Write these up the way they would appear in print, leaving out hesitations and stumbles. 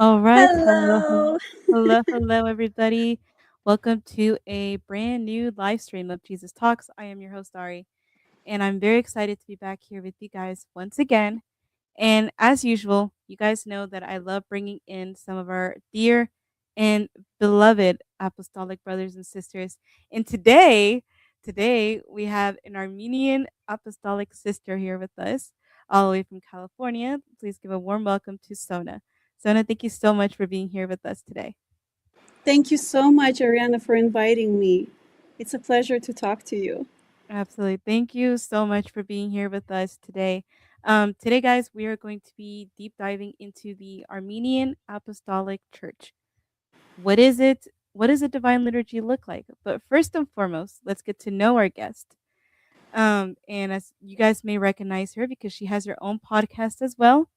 All right. Hello, hello, Hello. hello, everybody. Welcome to a brand new live stream of Jesus Talks. I am your host, Ari, and I'm very excited to be back here with you guys once again. And as usual, you guys know that I love bringing in some of our dear and beloved apostolic brothers and sisters. And today we have an Armenian apostolic sister here with us, all the way from California. Please give a warm welcome to Sona. Sona, thank you so much for being here with us today. Thank you so much, Ariana, for inviting me. It's a pleasure to talk to you. Absolutely. Thank you so much for being here with us today. Today, guys, we are going to be deep diving into the Armenian Apostolic Church. What is it? What does a divine liturgy look like? But first and foremost, let's get to know our guest. And as you guys may recognize her because she has her own podcast as well,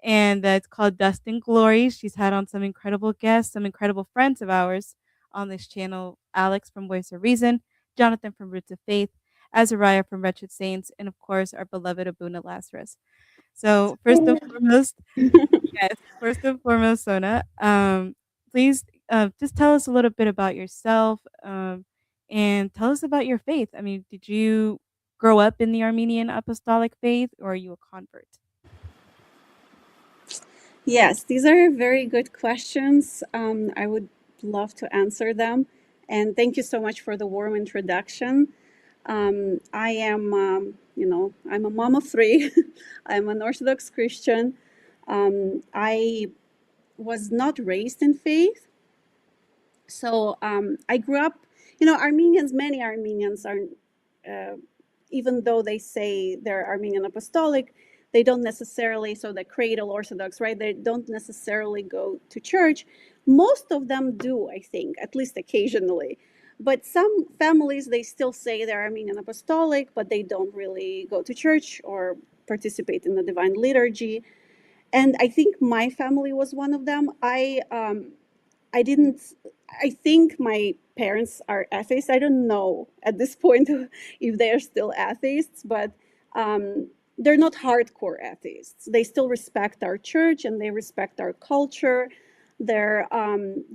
and it's called Dust and Glory. She's had on some incredible guests, some incredible friends of ours on this channel: Alex from Voice of Reason, Jonathan from Roots of Faith, Azariah from Wretched Saints, and of course our beloved Abuna Lazarus. So first and foremost, yes, first and foremost, Sona, please just tell us a little bit about yourself, and tell us about your faith. I mean, did you grow up in the Armenian Apostolic faith, or are you a convert? Yes, these are very good questions. I would love to answer them. And thank you so much for the warm introduction. I am, I'm a mom of three. I'm an Orthodox Christian. I was not raised in faith. So I grew up, many Armenians are, uh, even though they say they're Armenian Apostolic, they don't necessarily, so the cradle Orthodox, right? They don't necessarily go to church. Most of them do, I think, at least occasionally. But some families, they still say they're Armenian Apostolic, but they don't really go to church or participate in the divine liturgy. And I think my family was one of them. I didn't. I think my parents are atheists. I don't know at this point if they are still atheists, but they're not hardcore atheists. They still respect our church and they respect our culture. They're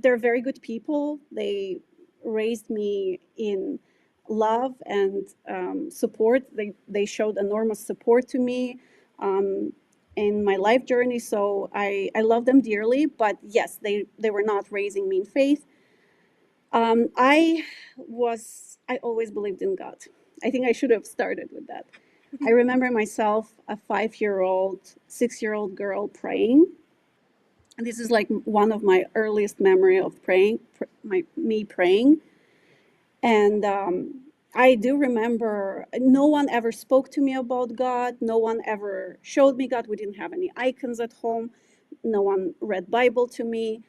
very good people. They raised me in love and support. They showed enormous support to me. In my life journey. So I love them dearly. But yes, they were not raising me in faith. I always believed in God. I think I should have started with that. I remember myself, a 5-year-old, 6-year-old girl praying. And this is like one of my earliest memory of praying, me praying. And I do remember no one ever spoke to me about God. No one ever showed me God. We didn't have any icons at home. No one read Bible to me.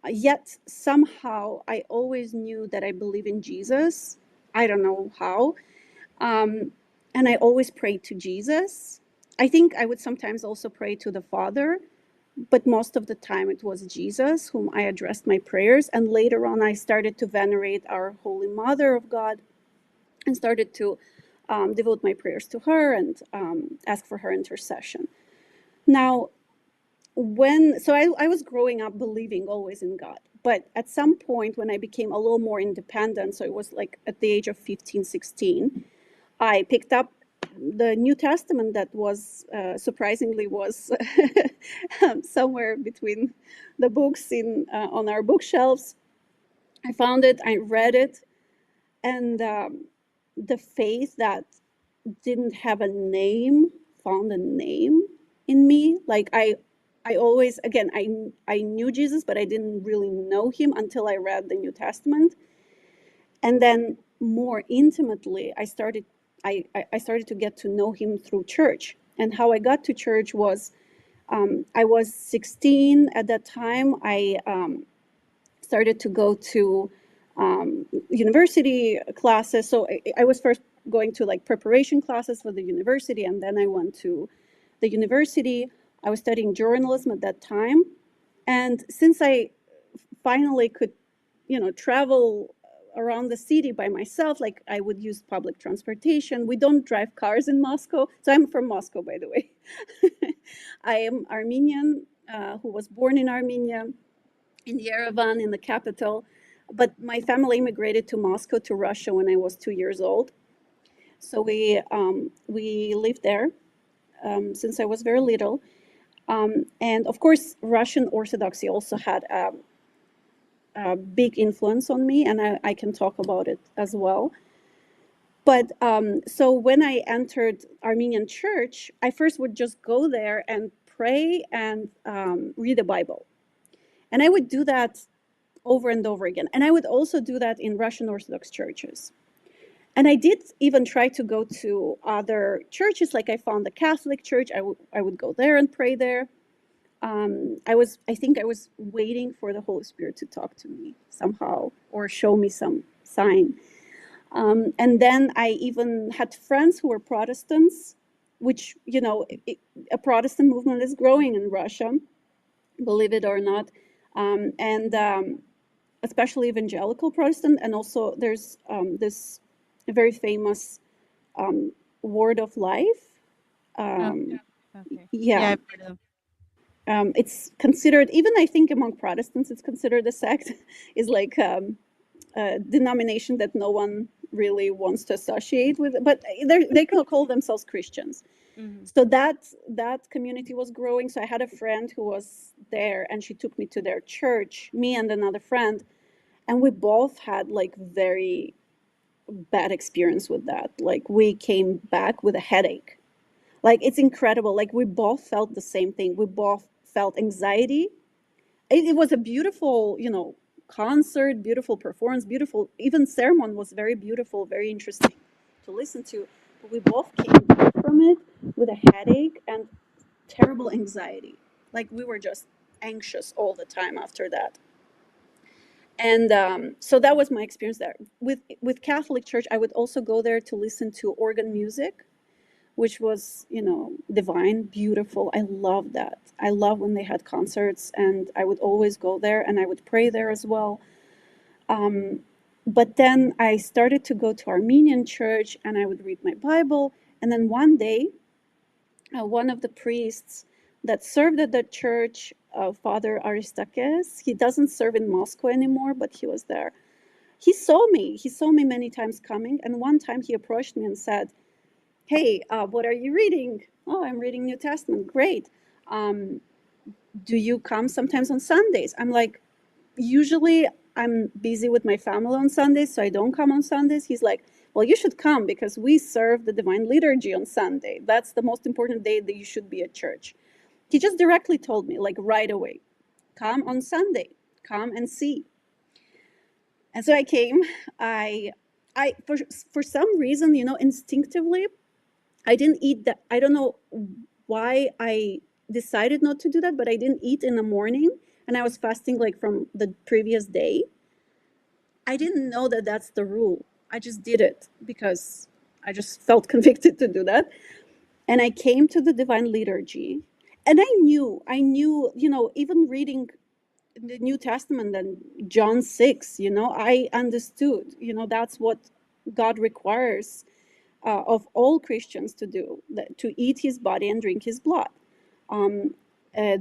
Yet somehow I always knew that I believe in Jesus. I don't know how. And I always prayed to Jesus. I think I would sometimes also pray to the Father, but most of the time it was Jesus whom I addressed my prayers. And later on, I started to venerate our Holy Mother of God and started to devote my prayers to her and ask for her intercession. Now, I was growing up believing always in God, but at some point when I became a little more independent, so it was like at the age of 15, 16, I picked up the New Testament that was surprisingly was somewhere between the books in on our bookshelves. I found it, I read it, and the faith that didn't have a name found a name in me. Like I always, again, I knew Jesus, but I didn't really know him until I read the New Testament. And then more intimately, I started to get to know him through church. And how I got to church was I was 16 at that time. I started to go to university classes. So I was first going to like preparation classes for the university, and then I went to the university. I was studying journalism at that time, and since I finally could, travel around the city by myself, like I would use public transportation. We don't drive cars in Moscow. So I'm from Moscow, by the way. I am Armenian. who was born in Armenia, in Yerevan, in the capital. But my family immigrated to Moscow, to Russia, when I was 2 years old. So we lived there since I was very little. And of course, Russian Orthodoxy also had a big influence on me, and I can talk about it as well. But so when I entered Armenian church, I first would just go there and pray and read the Bible. And I would do that over and over again. And I would also do that in Russian Orthodox churches. And I did even try to go to other churches, like I found the Catholic church. I would go there and pray there. I think I was waiting for the Holy Spirit to talk to me somehow or show me some sign. And then I even had friends who were Protestants, which, a Protestant movement is growing in Russia, believe it or not. And especially evangelical Protestant. And also there's this very famous Word of Life. Okay. Okay. Yeah, Yeah, I've heard of. it's considered, even I think among Protestants, it's considered a sect, is like a denomination that no one really wants to associate with, but they can call themselves Christians. Mhm. So that community was growing. So I had a friend who was there, and she took me to their church, me and another friend, and we both had like very bad experience with that. Like we came back with a headache. Like it's incredible. Like we both felt the same thing. We both felt anxiety. It was a beautiful, concert, beautiful performance, beautiful. Even sermon was very beautiful, very interesting to listen to. But we both came back from it with a headache and terrible anxiety. Like we were just anxious all the time after that. And so that was my experience there. With Catholic Church, I would also go there to listen to organ music, which was, divine, beautiful. I love that. I love when they had concerts, and I would always go there, and I would pray there as well. Um, but then I started to go to Armenian church, and I would read my Bible. And then one day, one of the priests that served at that church, Father Aristakes, he doesn't serve in Moscow anymore, but he was there. He saw me. He saw me many times coming, and one time he approached me and said, "Hey, what are you reading?" "Oh, I'm reading New Testament." "Great. Um, do you come sometimes on Sundays?" I'm like, "Usually I'm busy with my family on Sundays, so I don't come on Sundays." He's like, "Well, you should come because we serve the Divine Liturgy on Sunday. That's the most important day that you should be at church." He just directly told me, like right away, "Come on Sunday. Come and see." And so I came. I, for some reason, instinctively, I didn't eat that. I don't know why I decided not to do that, but I didn't eat in the morning, and I was fasting like from the previous day. I didn't know that that's the rule. I just did it because I just felt convicted to do that. And I came to the Divine Liturgy, and I knew, even reading the New Testament and John 6, I understood, that's what God requires of all Christians to do, to eat his body and drink his blood. Um, uh,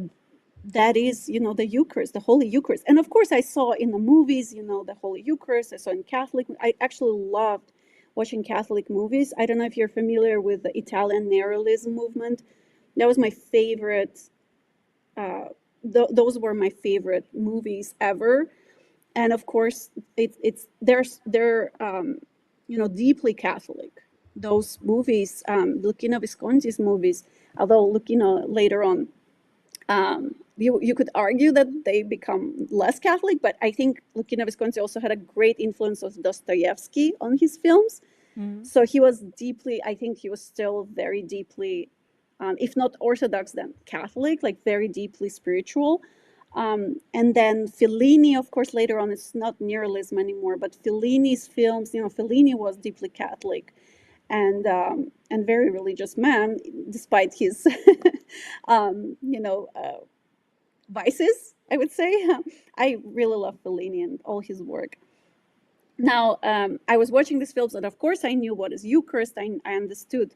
that is, the Eucharist, the Holy Eucharist. And of course, I saw in the movies, the Holy Eucharist. I saw in Catholic. I actually loved watching Catholic movies. I don't know if you're familiar with the Italian neorealism movement. That was my favorite. Uh, those were my favorite movies ever. And of course, they're deeply Catholic. Those movies, Lucchino Visconti's movies, although Lucchino later on, you could argue that they become less Catholic, but I think Lucchino Visconti also had a great influence of Dostoevsky on his films. Mhm. So he was deeply, I think he was still very deeply, if not Orthodox, then Catholic, like very deeply spiritual. And then Fellini, of course, later on, it's not neorealism anymore, but Fellini's films, Fellini was deeply Catholic and very religious man, despite his, vices, I would say. I really love Fellini and all his work. Now, I was watching these films, and of course, I knew what is Eucharist. I understood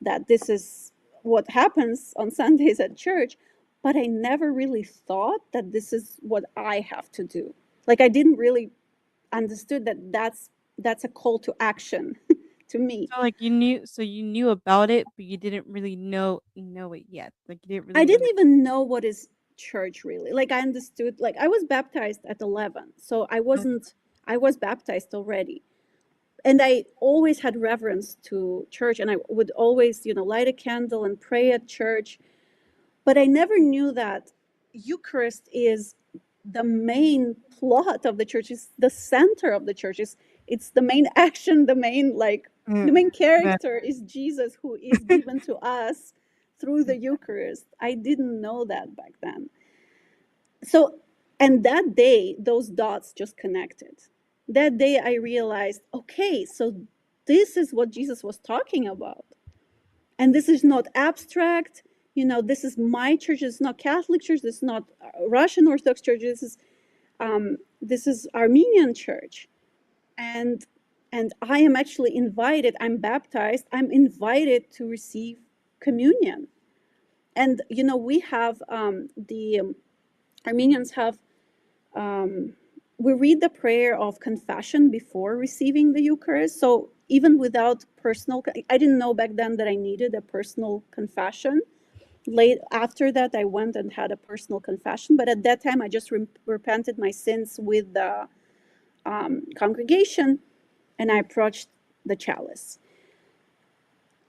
that this is what happens on Sundays at church. but I never really thought that this is what I have to do. Like I didn't really understood that that's a call to action to me. So, like, you knew about it, but you didn't really know it yet. Like, you didn't I really didn't even know what is church really. Like I understood, like I was baptized at 11. So okay. I was baptized already. And I always had reverence to church, and I would always, light a candle and pray at church. But I never knew that Eucharist is the main plot of the church, is the center of the church. It's the main action, the Mm, main that character is Jesus, who is given to us through the Eucharist. I didn't know that back then. So, and that day, those dots just connected. That day, I realized, okay, so this is what Jesus was talking about. And this is not abstract. This is my church. It's not Catholic church. This is not Russian Orthodox church. This is Armenian church. And I am actually invited. I'm baptized. I'm invited to receive communion. And we have the Armenians have we read the prayer of confession before receiving the Eucharist. So even without personal, I didn't know back then that I needed a personal confession. Late after that, I went and had a personal confession. But at that time, I just repented my sins with the congregation, and I approached the chalice.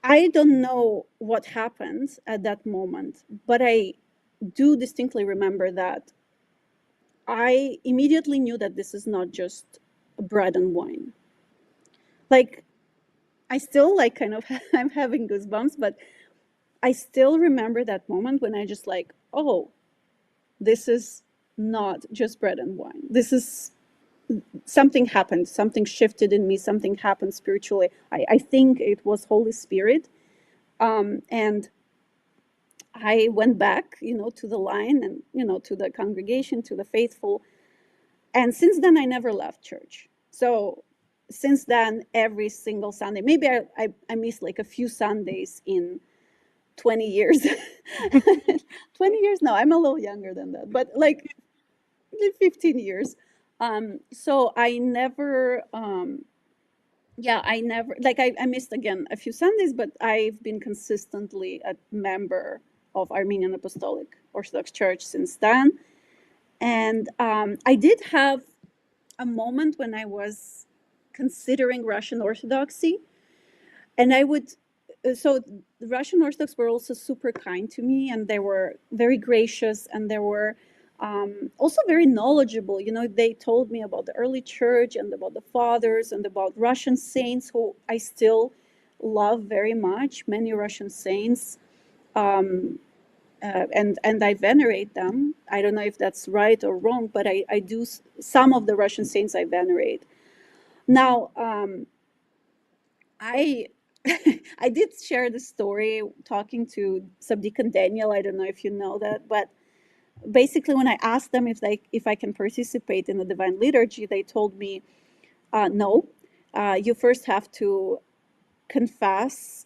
I don't know what happened at that moment, but I do distinctly remember that I immediately knew that this is not just bread and wine. Like I still like kind of I'm having goosebumps, but I still remember that moment when I just like, oh, this is not just bread and wine. This is something happened, something shifted in me, something happened spiritually. I think it was Holy Spirit. And I went back, to the line and, to the congregation, to the faithful. And since then, I never left church. So since then, every single Sunday, maybe I missed like a few Sundays in 20 years. 20 years? No, I'm a little younger than that, but like 15 years. So I never, yeah, I never, like I missed again a few Sundays, but I've been consistently a member of Armenian Apostolic Orthodox Church since then. And I did have a moment when I was considering Russian Orthodoxy, and I would. So the Russian Orthodox were also super kind to me, and they were very gracious, and they were also very knowledgeable. They told me about the early church and about the fathers and about Russian saints who I still love very much. Many Russian saints. And I venerate them. I don't know if that's right or wrong, but I do. Some of the Russian saints I venerate. Now, I I did share the story talking to Subdeacon Daniel. I don't know if you know that, but basically, when I asked them if I can participate in the divine liturgy, they told me no. You first have to confess,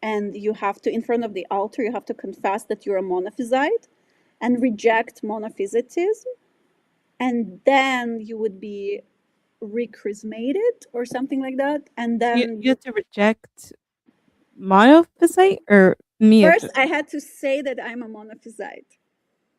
and you have to, in front of the altar, you have to confess that you're a monophysite and reject monophysitism, and then you would be rechristmated or something like that. And so you then you have to reject monophysite or first neophyte? I had to say that I'm a monophysite,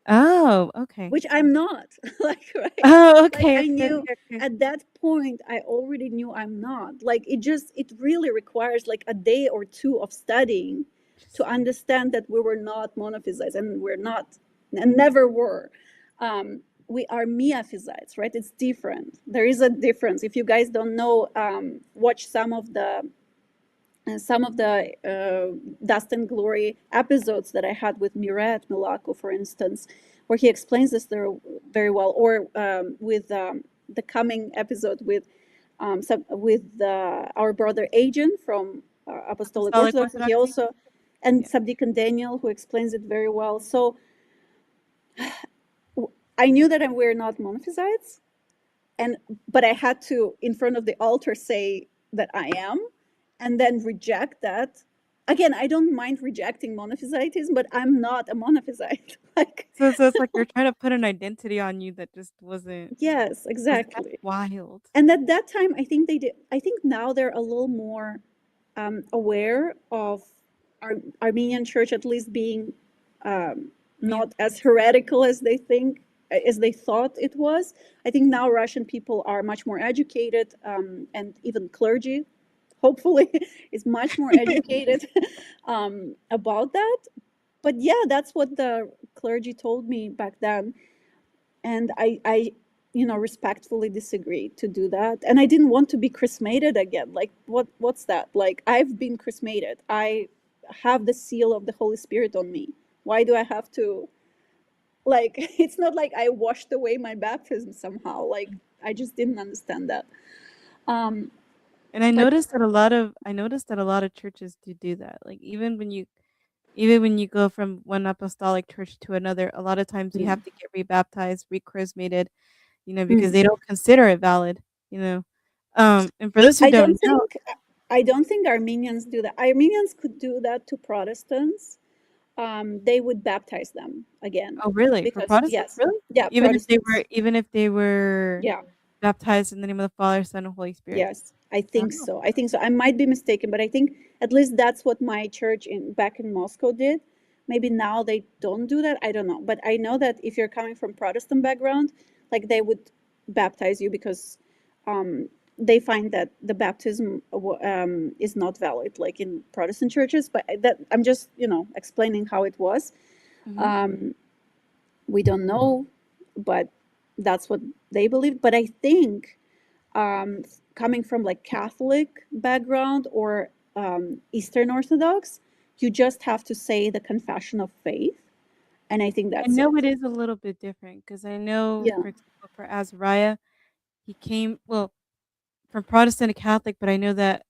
Oh, okay. which I'm not. Like, right? Oh, Like okay, I okay, knew okay, okay. at that point, I already knew I'm not. Like it really requires like a day or two of studying to Interesting. understand that we were not monophysites, and we're not, and never were. We are miaphysites, right? It's different. There is a difference. If you guys don't know, watch some of the Dust and Glory episodes that I had with Mirat Milako, for instance, where he explains this there very well, or with the coming episode with our brother Agent from Apostolic Apostolic Orthodox. He Orthodoxy? also, and Yeah. Subdeacon Daniel, who explains it very well. So I knew that we're not monophysites, and but I had to, in front of the altar, say that I am, and then reject that again, I don't mind rejecting monophysitism, but I'm not a monophysite. Like, So it's like you're trying to put an identity on you that just wasn't. yes, That's exactly. wild. And at that time, I think they did. I think now they're a little more aware of Armenian Church at least being Being not as heretical as as they thought it was. I think now Russian people are much more educated, and even clergy, hopefully, is much more educated about that. But yeah, that's what the clergy told me back then, and I respectfully disagree to do that. And I didn't want to be chrismated again. Like, what's that? Like, I've been chrismated. I have the seal of the Holy Spirit on me. Why do I have to, like, it's not like I washed away my baptism somehow. Like, I just didn't understand that. um And but I noticed that a lot of churches do that. Like even when you go from one apostolic church to another, a lot of times you mm, have to get rebaptized, rechristmated, because mm. they don't consider it valid, you know. And for those who I don't don't know. think I don't think Armenians do that. Armenians could do that to Protestants. They would baptize them again, Oh, really? For because Protestants? yes, Really? yeah, Protestants, Even if they were yeah, baptized in the name of the Father, Son, and Holy Spirit? yes, I Oh. think so. I think so. I might be mistaken, but I think at least that's what my church in back in Moscow did. Maybe now they don't do that. I don't know, but I know that if you're coming from Protestant background, like, they would baptize you because um, they find that the baptism is not valid, like in Protestant churches. But that I'm just explaining how it was. Mhm. Um, we don't know, but that's what they believed. But I think um, coming from like Catholic background or Eastern Orthodox, you just have to say the confession of faith, and I think I that's know it. it is a little bit different because I know, Yeah. for example, for Azariah, he came, well, from Protestant to Catholic, but I know that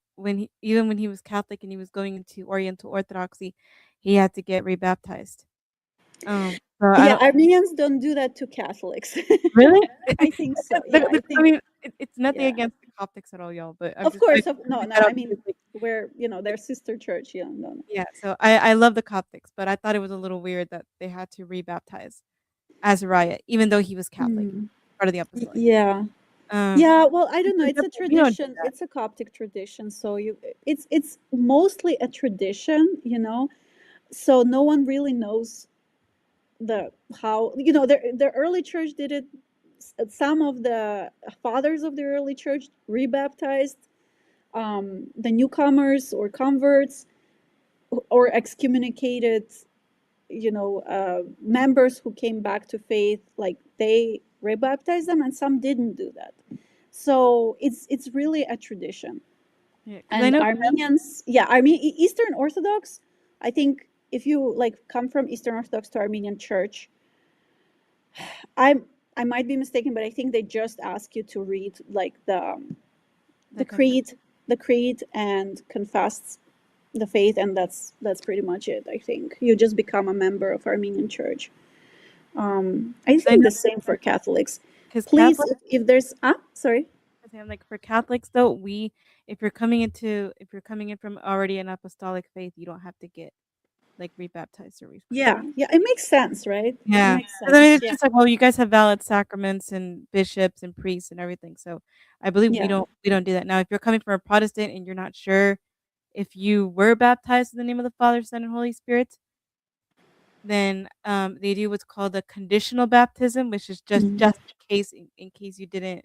even when he was Catholic and he was going into Oriental Orthodoxy, he had to get rebaptized. So I Yeah, don't Armenians don't do that to Catholics. really. I think so. Yeah, I I think. mean, it's nothing Yeah, against the Coptics at all, y'all. But of course. No, picked no. that I up mean, because, like, we're their sister church. Yeah, no, no. yeah. So I love the Coptics, but I thought it was a little weird that they had to rebaptize Azariah, even though he was Catholic, Mm. part of the Apostolic. Yeah. Um, Yeah, well, I don't know. because It's a definitely we don't do tradition. that. It's a Coptic tradition, so it's mostly a tradition. So no one really knows the how the early church did it. Some of the fathers of the early church rebaptized the newcomers or converts or excommunicated members who came back to faith, like, they rebaptized them, and some didn't do that. So it's really a tradition. Yeah, because I And know. Armenians, yeah, Eastern Orthodox, I think if you like come from Eastern Orthodox to Armenian church, I I might be mistaken, but I think they just ask you to read like the The confession. creed and confess the faith, and that's pretty much it. I think you just become a member of Armenian church. I I think know the same for Catholics. because Please, Catholic. if there's sorry. I'm like, for Catholics though, if you're coming in from already an apostolic faith, you don't have to get like rebaptized or Yeah, rechristened. yeah, it makes sense, right? It Yeah. makes 'Cause I mean, sense. it's Yeah, just like, well, you guys have valid sacraments and bishops and priests and everything. So I believe yeah. we don't do that. Now, if you're coming from a Protestant and you're not sure if you were baptized in the name of the Father, Son, and Holy Spirit, then they do what's called a conditional baptism, which is Mm. just in case you didn't,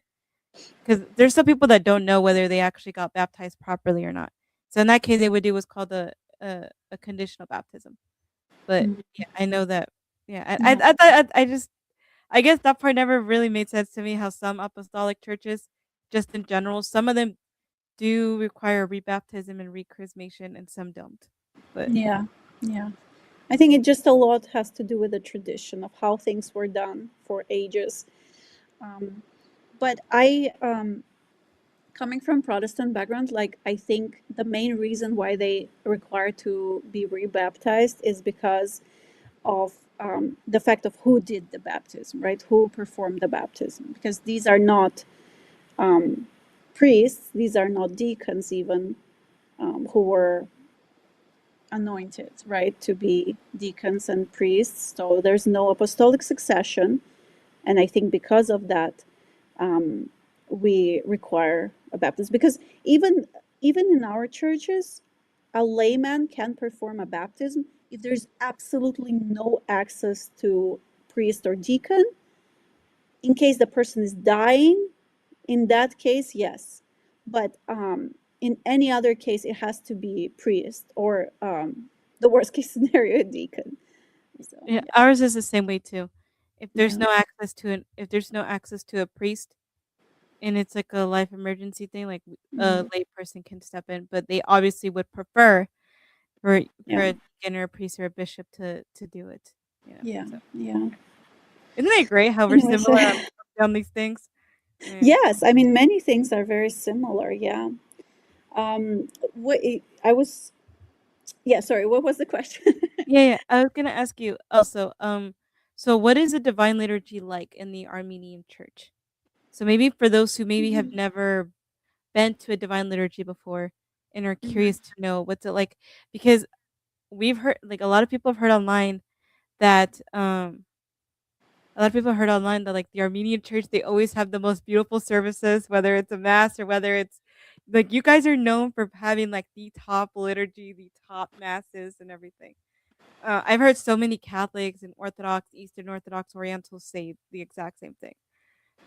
because there's some people that don't know whether they actually got baptized properly or not. So in that case, they would do what's called a conditional baptism. But Mm. yeah, I know that. Yeah, Yeah, I guess that part never really made sense to me. How some apostolic churches, just in general, some of them do require rebaptism and rechrisimation, and some don't. But yeah, yeah. I think it just a lot has to do with the tradition of how things were done for ages. Um, but coming from Protestant background, like, I think the main reason why they require to be rebaptized is because of the fact of who did the baptism, right? Who performed the baptism? Because these are not um, priests; these are not deacons, even who were anointed, right, to be deacons and priests. So there's no apostolic succession. And I think because of that, um, we require a baptism. Because even in our churches, a layman can perform a baptism if there's absolutely no access to priest or deacon. In case the person is dying, in that case, yes. But in any other case, it has to be priest or the worst case scenario, a deacon. So Yeah, yeah, ours is the same way too. yeah, If there's no access to a priest and it's like a life emergency thing, like a mhm, lay person can step in, but they obviously would prefer for yeah, a deacon or a priest or a bishop to do it. yeah, So yeah. isn't it great how we're Anyways, similar on these things? Yeah. yes, I mean many things are very similar. Yeah. What I was, yeah. Sorry, what was the question? Yeah, I was gonna ask you also, so what is a divine liturgy like in the Armenian church? So maybe for those who maybe have Mhm, never been to a divine liturgy before and are mhm, curious to know what's it like, because we've heard like a lot of people have heard online that a lot of people heard online that like the Armenian church, they always have the most beautiful services, whether it's a mass or whether it's like you guys are known for having like the top liturgy, the top masses and everything. I've heard so many Catholics and Orthodox, Eastern Orthodox, Orientals say the exact same thing.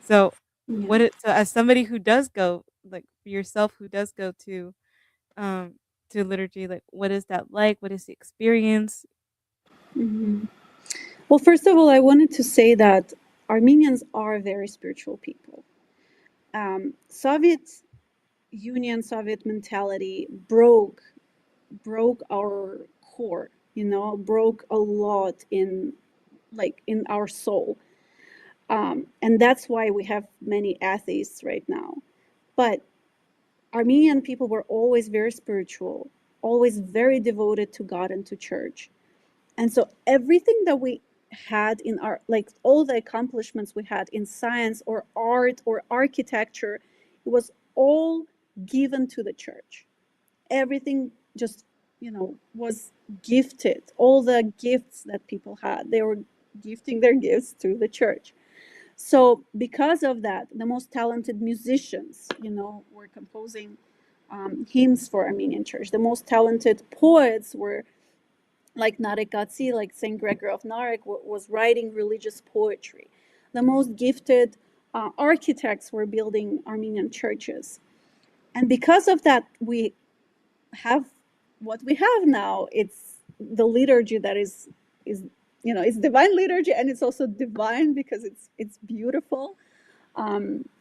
So, yeah. so as somebody who does go, like yourself, who does go um to liturgy, like what is that like? What is the experience? Mhm. Well, first of all, I wanted to say that Armenians are very spiritual people. Soviet Union, Soviet mentality broke our core. You know, broke a lot in like in our soul, and that's why we have many atheists right now. But Armenian people were always very spiritual, always very devoted to God and to church. And so everything that we had in our, like all the accomplishments we had in science or art or architecture, it was all given to the church. Everything just, was gifted. All the gifts that people had, they were gifting their gifts to the church. So because of that, the most talented musicians, were composing hymns for Armenian church. The most talented poets were like Narek Gatsi, like Saint Gregory of Narek, was writing religious poetry. The most gifted architects were building Armenian churches. And because of that, we have what we have now. It's the liturgy that is it's divine liturgy, and it's also divine because it's beautiful.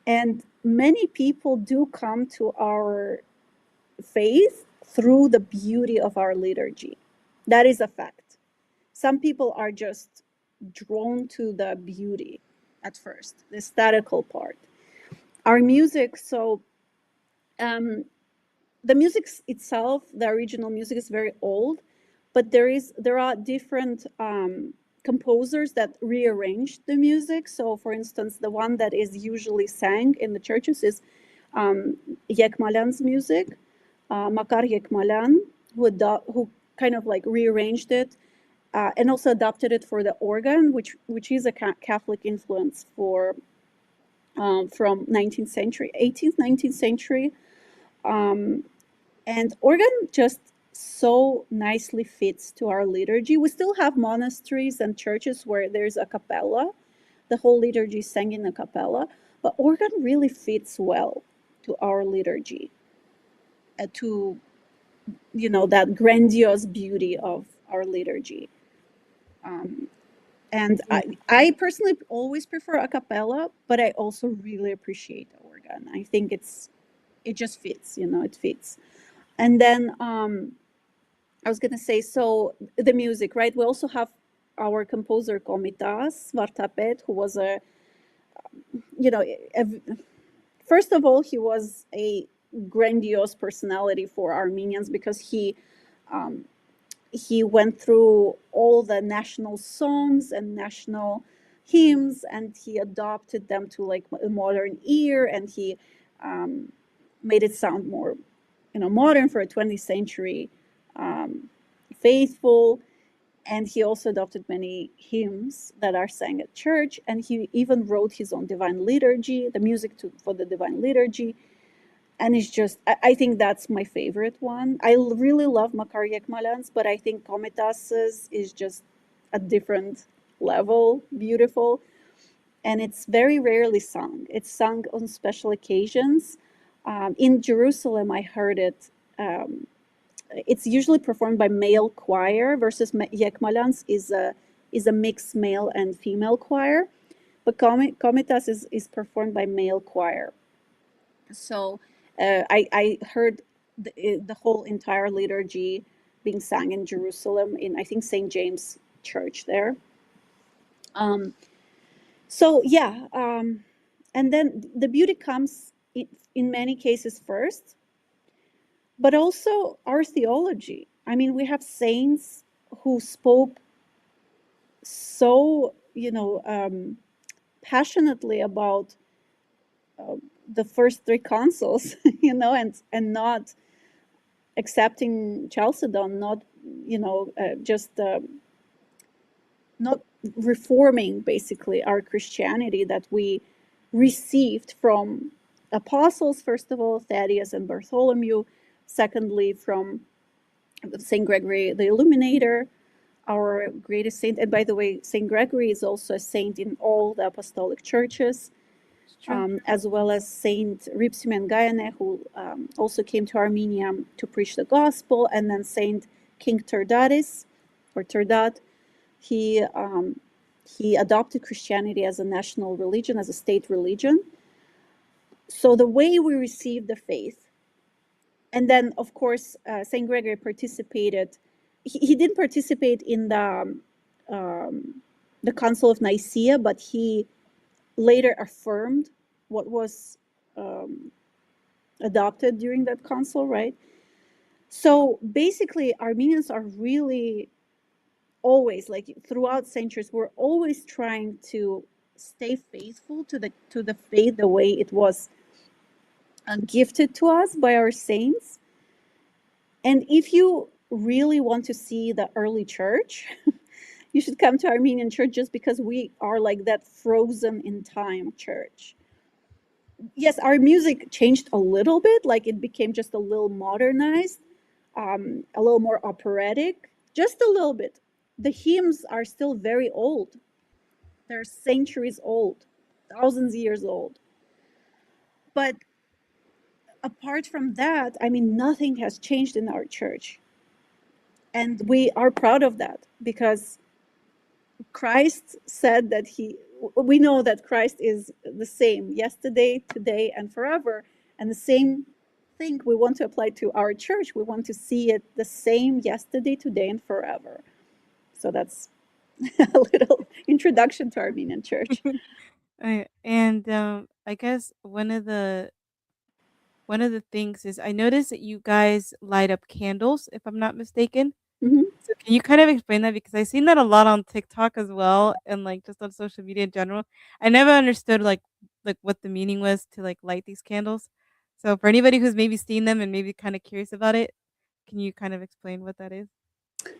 And many people do come to our faith through the beauty of our liturgy. That is a fact. Some people are just drawn to the beauty at first, the aesthetical part. Our music, so um, the music itself, the original music is very old, but there are different composers that rearranged the music. So, for instance, the one that is usually sang in the churches is Yekmalan's music, Makar Yekmalan, who kind of like rearranged it and also adopted it for the organ, which is a Catholic influence for from 19th century, 18th, 19th century, um, and organ just so nicely fits to our liturgy. We still have monasteries and churches where there's a cappella, the whole liturgy is sang in a cappella, but organ really fits well to our liturgy, to that grandiose beauty of our liturgy. Um, And Yeah. I personally always prefer a cappella, but I also really appreciate the organ. I think it just fits, it fits. And then I was gonna say, so the music, right? We also have our composer Komitas Vartapet, who was you know, a, first of all, he was a grandiose personality for Armenians because um, he went through all the national songs and national hymns, and he adopted them to like a modern ear, and he um, made it sound more modern for a 20th century um, faithful. And he also adopted many hymns that are sang at church. And he even wrote his own divine liturgy, the music for the divine liturgy. And it's just, I think that's my favorite one. I really love Makar Yekmalan's, but I think Komitas's is just a different level, beautiful. And it's very rarely sung. It's sung on special occasions. In Jerusalem, I heard it. It's usually performed by male choir versus Yekmalans is a mixed male and female choir, but Komitas is performed by male choir. So I heard the whole entire liturgy being sung in Jerusalem in, I think, St. James Church there. Um, so yeah, and then the beauty comes in many cases first, but also our theology. I mean, we have saints who spoke so, passionately about the first three consuls, and not accepting Chalcedon, not, just not reforming basically our Christianity that we received from apostles, first of all, Thaddeus and Bartholomew, secondly, from St. Gregory the Illuminator, our greatest saint. And by the way, St. Gregory is also a saint in all the apostolic churches, It's true. as well as Saint Ripsimen Gaiane, who also came to Armenia to preach the gospel, and then Saint King Turdatis, or Turdat. He he adopted Christianity as a national religion, as a state religion. So the way we receive the faith, and then of course Saint Gregory participated. He didn't participate in the Council of Nicaea, but he later affirmed what was um, adopted during that council, right? So basically, Armenians are really always, like throughout centuries, we're always trying to stay faithful to the faith the way it was gifted to us by our saints. And if you really want to see the early church, you should come to Armenian church, just because we are like that frozen in time church. Yes, our music changed a little bit, like it became just a little modernized, a little more operatic, just a little bit. The hymns are still very old. They're centuries old, thousands of years old. But apart from that, I mean, nothing has changed in our church. And we are proud of that, because Christ said that we know that Christ is the same yesterday, today, and forever. And the same thing we want to apply to our church. We want to see it the same yesterday, today, and forever. So that's a little introduction to Armenian church. And I guess one of the things is I noticed that you guys light up candles, if I'm not mistaken. Hmm. So can you kind of explain that? Because I've seen that a lot on TikTok as well, and like just on social media in general. I never understood like what the meaning was to like light these candles. So for anybody who's maybe seen them and maybe kind of curious about it, can you kind of explain what that is?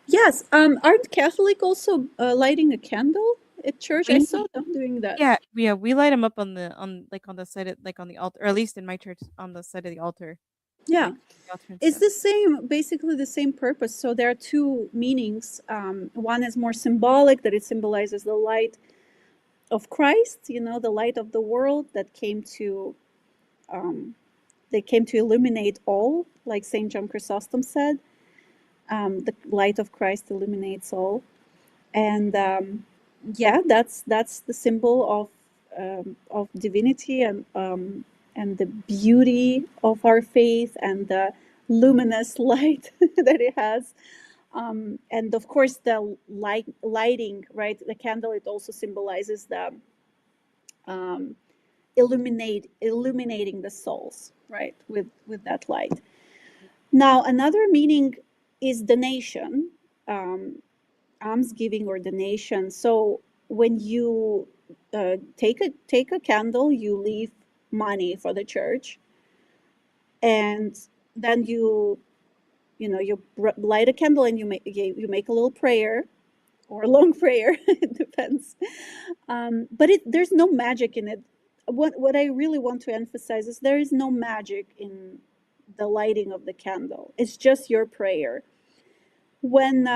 Yes, aren't Catholic also lighting a candle at church? I We saw them doing that. yeah, we light them up on like on the side of, like on the altar, or at least in my church on the side of the altar, Yeah, like the altar and it's stuff. the same, basically the same purpose. So there are two meanings. One is more symbolic, that it symbolizes the light of Christ, the light of the world that came to they came to illuminate all, like Saint John Chrysostom said. The light of Christ illuminates all, and yeah, that's the symbol of divinity, and the beauty of our faith, and the luminous light that it has. And of course, the lighting, right? The candle, it also symbolizes the um, illuminating the souls, right, with that light. Now, another meaning is donation, um, almsgiving or donation. So when you take a candle, you leave money for the church, and then you light a candle and you make a little prayer or a long prayer. It depends. But there's no magic in it. What I really want to emphasize is there is no magic in the lighting of the candle. It's just your prayer. When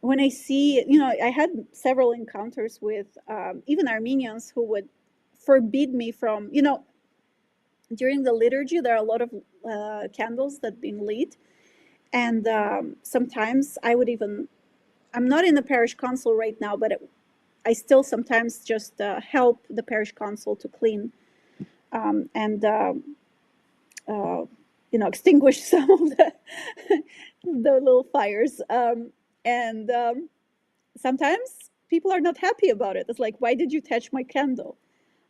when I see, I had several encounters with even Armenians who would forbid me from, during the liturgy there are a lot of candles that been lit, and sometimes I would even, I'm not in the parish council right now, but I still sometimes just help the parish council to clean and uh, extinguish some of the little fires. And sometimes people are not happy about it. It's like, why did you touch my candle?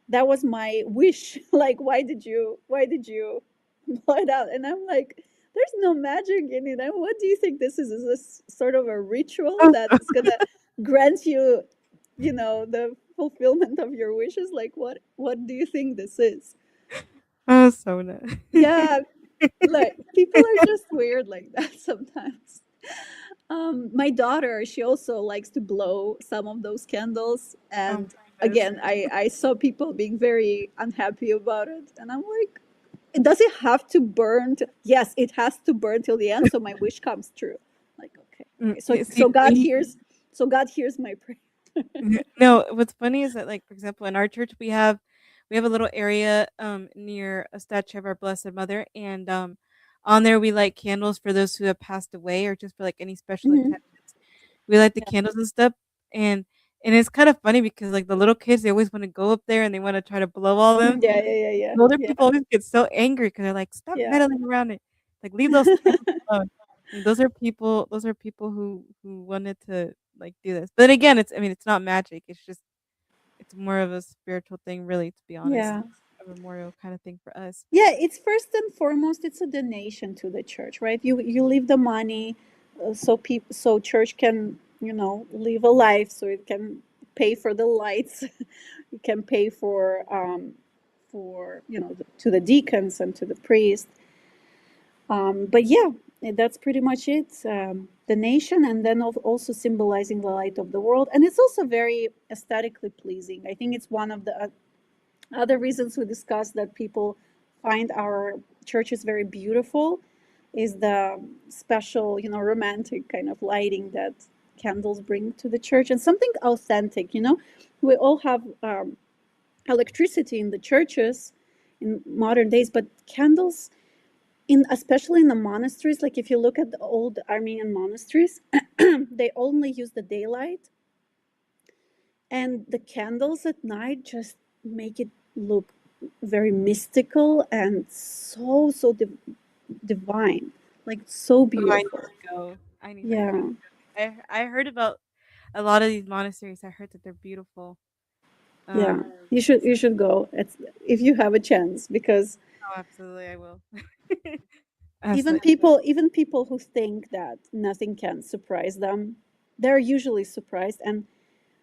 That was my wish. Like, why did you blow it out? And I'm like, there's no magic in it. And what do you think this is? Is this sort of a ritual that is gonna grant you, the fulfillment of your wishes? Like, what do you think this is? Oh, Sona. Yeah, like people are just weird like that sometimes. My daughter, she also likes to blow some of those candles, Oh and my goodness. again, I saw people being very unhappy about it, and I'm like, does it have to burn? Yes, it has to burn till the end, so my wish comes true. Like, okay, okay, so See, so God hears, my prayer. no, what's funny is that, like, for example, in our church, we have a little area near a statue of our Blessed Mother, and on there we light candles for those who have passed away or just for like any special Hmm. intentions. We light the Yeah. candles and stuff, and it's kind of funny because like the little kids, they always want to go up there and they want to try to blow all of them. Yeah, yeah, yeah, The older yeah, people always get so angry because 'cause they're like, "Stop yeah, meddling around it. Like, leave those candles alone." Like, those are people who wanted to, like, do this. But then again, it's not magic. It's more of a spiritual thing, really, to be honest, yeah. a memorial kinda thing for us. Yeah, it's first and foremost, it's a donation to the church, right? You leave the money, so church can, live a life, so it can pay for the lights, it can pay for to the deacons and to the priest. But yeah, that's pretty much it. The nation, and then also symbolizing the light of the world, and it's also very aesthetically pleasing. I think it's one of the other reasons we discussed that people find our churches very beautiful is the special, romantic kind of lighting that candles bring to the church, and something authentic. We all have electricity in the churches in modern days, but candles, in especially in the monasteries, like if you look at the old Armenian monasteries, they only use the daylight, and the candles at night just make it look very mystical and so divine, like so Oh, I need beautiful. to go. I need to go. Yeah, I heard about a lot of these monasteries. I heard that they're beautiful. yeah. Um, You should go. If you have a chance, because oh, absolutely, I will. even Absolutely. people who think that nothing can surprise them, they're usually surprised, and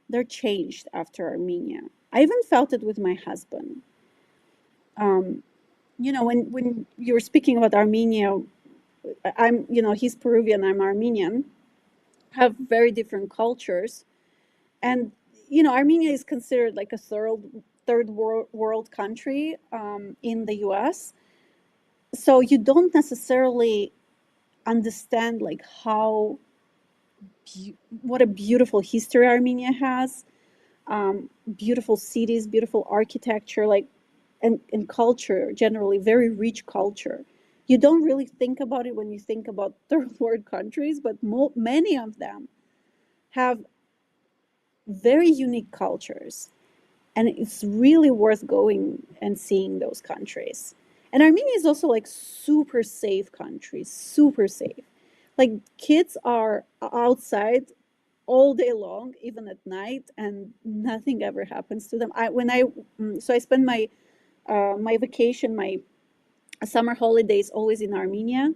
they're changed after Armenia. I even felt it with my husband. um, when you were speaking about Armenia, he's Peruvian, I'm Armenian, have very different cultures. And, Armenia is considered like a third world country in the US. So you don't necessarily understand like what a beautiful history Armenia has, beautiful cities, beautiful architecture, like, and culture, generally very rich culture. You don't really think about it when you think about third world countries, but many of them have very unique cultures, and it's really worth going and seeing those countries. And Armenia is also like super safe country, super safe. Like kids are outside all day long, even at night, and nothing ever happens to them. So I spend my vacation, my summer holidays always in Armenia,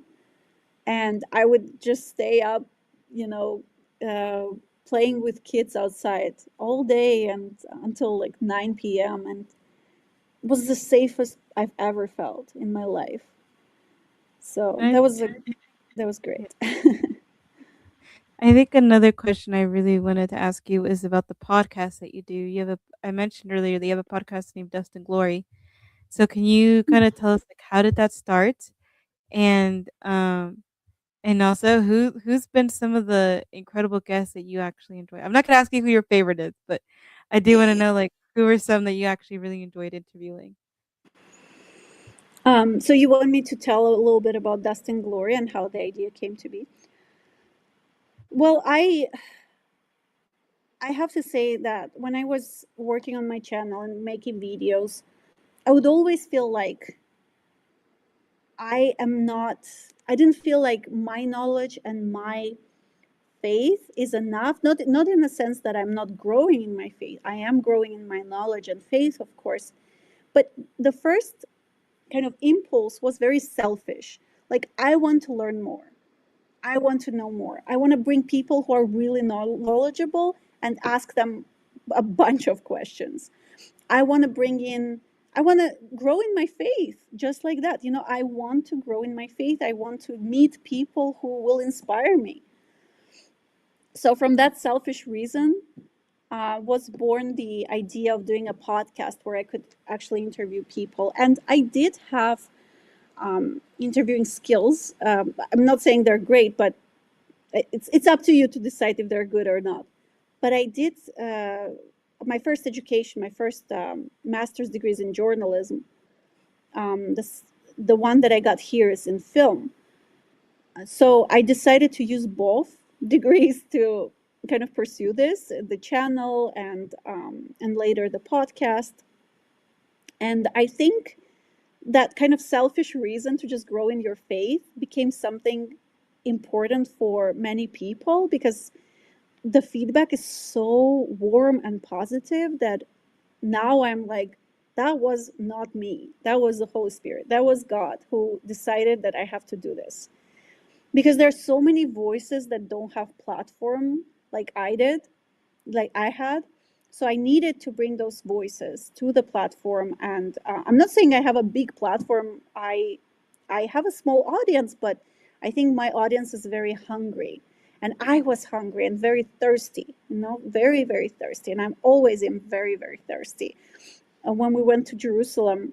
and I would just stay up, you know, uh, playing with kids outside all day and until like 9 p.m. and it was the safest I've ever felt in my life. So I that was a That was great. Yeah. I think another question I really wanted to ask you is about the podcast that you do. I mentioned earlier that you have a podcast named Dust and Glory. So can you kind of tell us like how did that start? And also who's been some of the incredible guests that you actually enjoy? I'm not gonna ask you who your favorite is, but I do want to know like who are some that you actually really enjoyed interviewing. So you want me to tell a little bit about Dust and Glory and how the idea came to be? Well, I have to say that when I was working on my channel and making videos, I would always feel like I am not, I didn't feel like my knowledge and my faith is enough. Not in the sense that I'm not growing in my faith. I am growing in my knowledge and faith, of course. But the first kind of impulse was very selfish. Like, I want to learn more. I want to know more. I want to bring people who are really knowledgeable and ask them a bunch of questions. I want to bring in, I want to grow in my faith just like that. You know, I want to grow in my faith. I want to meet people who will inspire me. So, from that selfish reason, was born the idea of doing a podcast where I could actually interview people. And I did have interviewing skills. I'm not saying they're great, but it's up to you to decide if they're good or not. But I did my first education, my first master's degrees in journalism. This, the one that I got here is in film. So I decided to use both degrees to kind of pursue this, the channel and later the podcast. And I think that kind of selfish reason to just grow in your faith became something important for many people because the feedback is so warm and positive that now I'm like, that was not me. That was the Holy Spirit. That was God who decided that I have to do this. Because there's so many voices that don't have platform like I did, like I had. So I needed to bring those voices to the platform. And I'm not saying I have a big platform. I have a small audience, but I think my audience is very hungry. And I was hungry and very thirsty, you know, very, very thirsty. And I'm always am very, very thirsty. And when we went to Jerusalem,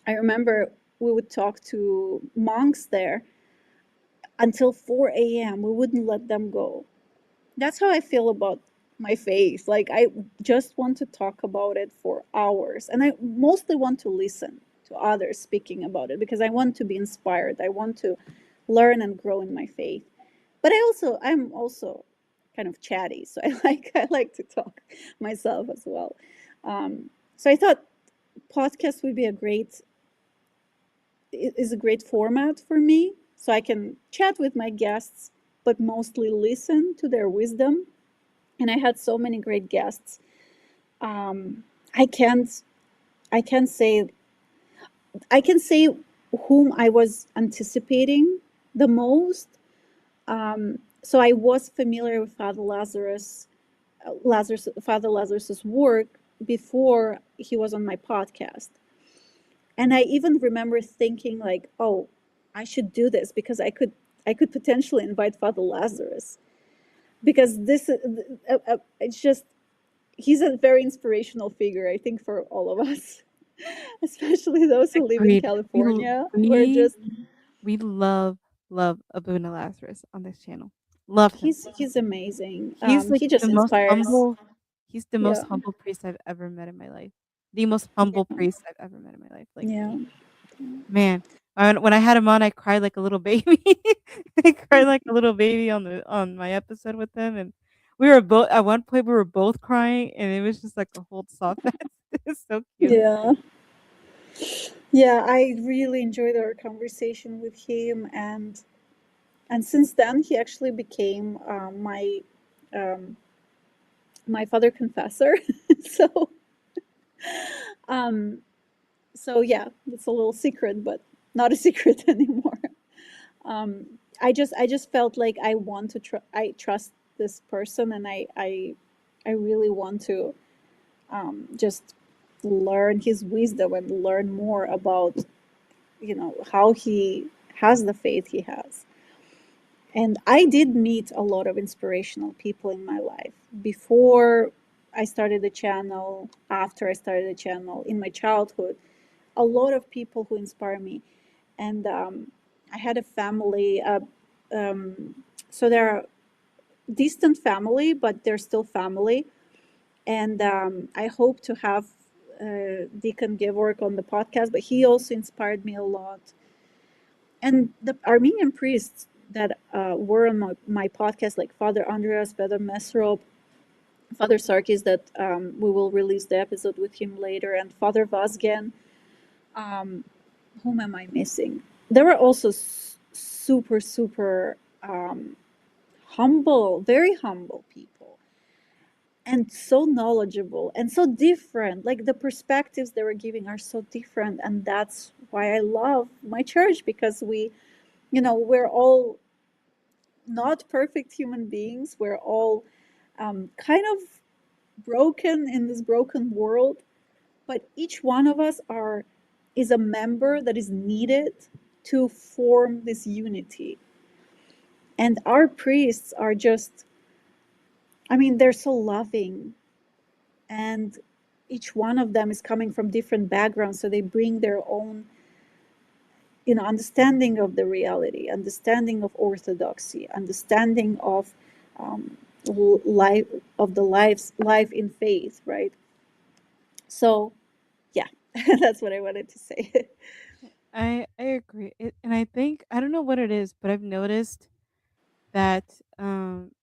I remember we would talk to monks there until 4 a.m. We wouldn't let them go. That's how I feel about my faith. Like, I just want to talk about it for hours. And I mostly want to listen to others speaking about it because I want to be inspired. I want to learn and grow in my faith. But I'm also kind of chatty, so I like to talk myself as well. So I thought podcast would be is a great format for me, so I can chat with my guests, but mostly listen to their wisdom. And I had so many great guests. Um, I can't I can say I can say whom I was anticipating the most. So I was familiar with Father Lazarus's work before he was on my podcast. And I even remember thinking like, oh, I should do this because I could potentially invite Father Lazarus because it's just he's a very inspirational figure, I think, for all of us, especially those who live in Agreed. California. We're We just we love Abuna Lazarus on this channel. Love him. he's amazing. He's like He just the most inspires. humble. He's the most Yeah, humble priest I've ever met in my life. The most humble yeah, priest I've ever met in my life. Like, yeah. man, when I had him on, I cried like a little baby. I cried like a little baby on my episode with him, and we were both at one point we were both crying, and it was just like a whole soft fest. It's so cute. Yeah, yeah. I really enjoyed our conversation with him, and since then he actually became um, my father confessor. so um, so yeah, it's a little secret, but not a secret anymore. um, I just felt like I want to I trust this person, and I really want to just learn his wisdom and learn more about how he has the faith he has. And I did meet a lot of inspirational people in my life before I started the channel, after I started the channel, in my childhood. A lot of people who inspire me. And I had a family. So they're distant family, but they're still family. And I hope to have Deacon Gevorg on the podcast, but he also inspired me a lot. And the Armenian priests that were on my podcast, like Father Andreas, Father Mesrop, Father Sarkis, that we will release the episode with him later, and Father Vazgen. Um, whom am I missing? There were also super, super humble, very humble people, and so knowledgeable and so different. Like the perspectives they were giving are so different, and that's why I love my church, because we're all not perfect human beings. We're all kind of broken in this broken world, but each one of us are is a member that is needed to form this unity. And our priests are just, I mean, they're so loving, and each one of them is coming from different backgrounds, so they bring their own understanding of the reality, understanding of orthodoxy, understanding of um, life, of the life in faith, right? So yeah, that's what I wanted to say. I agree, and I think I don't know what it is, but I've noticed that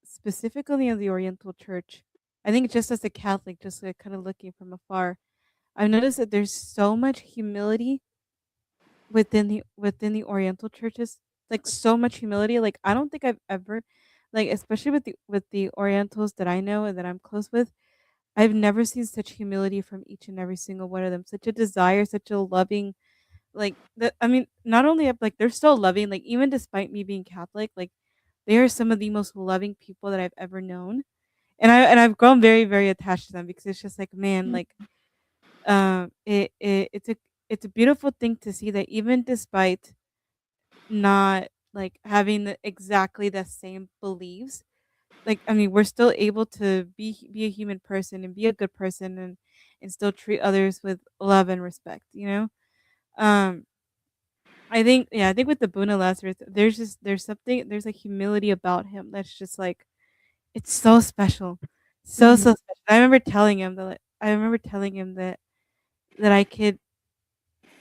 specifically in the Oriental Church, I think just as a Catholic, just like kind of looking from afar, I've noticed that there's so much humility within the Oriental churches, like so much humility. Like I don't think I've ever, like especially with the Orientals that I know and that I'm close with, I've never seen such humility from each and every single one of them. Such a desire, such a loving, like the. I mean, not only like they're so loving, like even despite me being Catholic, like they are some of the most loving people that I've ever known, and I've grown very very attached to them because it's just like man, like it's a beautiful thing to see that even despite not like having exactly the same beliefs, like I mean we're still able to be a human person and be a good person and still treat others with love and respect, you know. um I think, yeah, I think with the Buna Lazarus there's something, there's a humility about him that's just like it's so special, so Mhm. special. I remember telling him that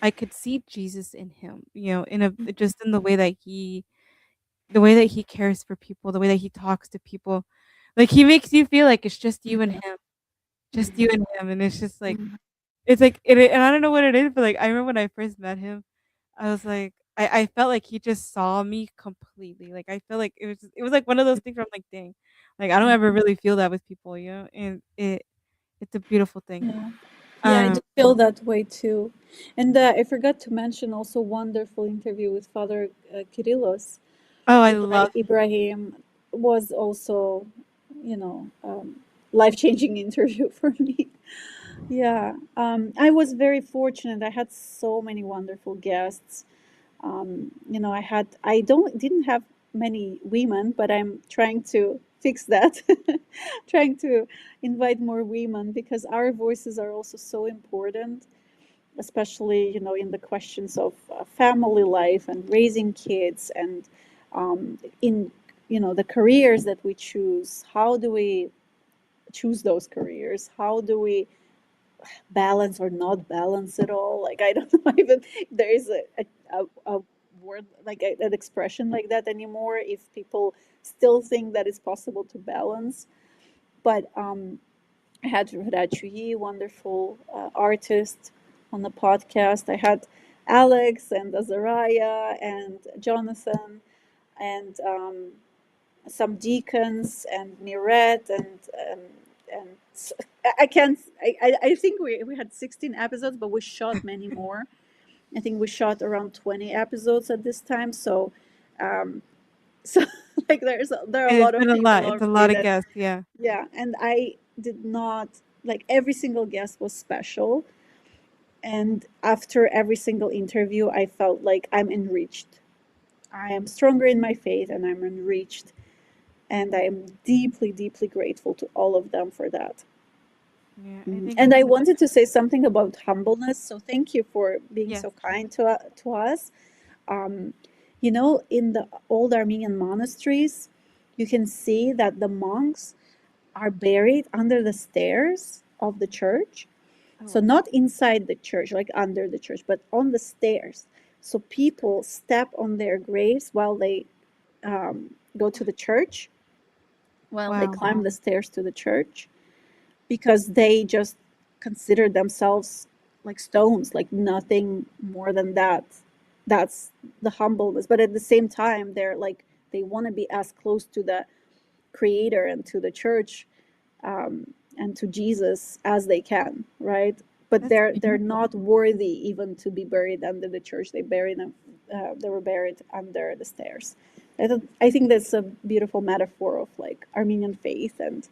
I could see Jesus in him, you know, in a just in the way that he cares for people, the way that he talks to people. Like he makes you feel like it's just you and him, just you and him, and it's like and I don't know what it is, but like I remember when I first met him, I was like I felt like he just saw me completely. Like I felt like it was like one of those things where I'm like, dang, like I don't ever really feel that with people, you know, and it's a beautiful thing. Yeah. Yeah, I Um, do feel that way too. And I forgot to mention also wonderful interview with Father Kyrillos. oh, I love Ibrahim was also, life-changing interview for me. Yeah, I was very fortunate. I had so many wonderful guests. I didn't have many women, but I'm trying to fix that. Trying to invite more women, because our voices are also so important, especially in the questions of family life and raising kids, and in the careers that we choose. How do we choose those careers? How do we balance or not balance at all? Like, I don't know even if there is a word like an expression like that anymore, if people still think that it's possible to balance. But I had Rachuyi, wonderful artist, on the podcast. I had Alex and Azariah and Jonathan, and some deacons and Mirette, and I can't. I think we had 16 episodes, but we shot many more. I think we shot around 20 episodes at this time. So, um, so like there are a it. lot It's of been a people lot. It's a already lot of that, guests. Yeah. yeah, and I did not, like, every single guest was special, and after every single interview, I felt like I'm enriched. I am stronger in my faith and I'm enriched. And I am deeply, deeply grateful to all of them for that. Yeah, I think And it's I a wanted to say something about humbleness. So thank you for being yes. so kind to us. Um, in the old Armenian monasteries, you can see that the monks are buried under the stairs of the church. So Oh, not inside the church, like under the church, but on the stairs. So people step on their graves while they go to the church, while they wow. climb the stairs to the church, because they just consider themselves like stones, like nothing more than that. That's the humbleness. But at the same time, they're like, they want to be as close to the creator and to the church, and to Jesus as they can, right? But That's they're beautiful. not worthy even to be buried under the church. They were buried under the stairs. I think that's a beautiful metaphor of like Armenian faith and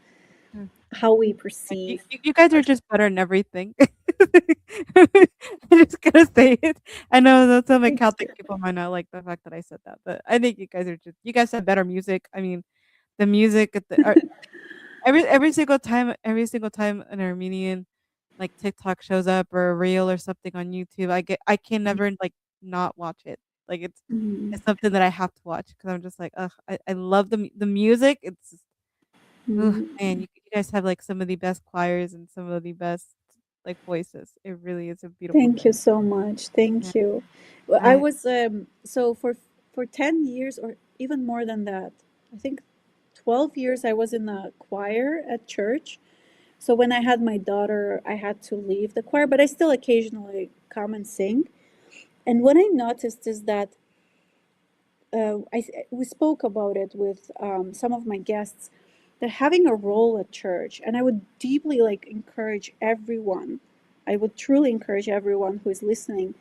Mm. how we Like, perceive you guys are ourselves. just better in everything. I'm just gonna say it. I know that some like Thank Catholic you. people might not like the fact that I said that, but I think you guys have better music. I mean, the music at the every single time an Armenian like TikTok shows up or a reel or something on YouTube, I can never like not watch it. Like Mm, it's something that I have to watch because I'm just like, ugh, I love the music. It's ooh, man, mm. you guys have like some of the best choirs and some of the best like voices. It really is a beautiful Thank you thing. so much. Yeah. Thank you. Well, I I was so for 10 years or even more than that. I think 12 years I was in a choir at church. So when I had my daughter, I had to leave the choir, but I still occasionally come and sing. And what I noticed is that we spoke about it with some of my guests, that having a role at church, and I would deeply like encourage everyone, I would truly encourage everyone who is listening,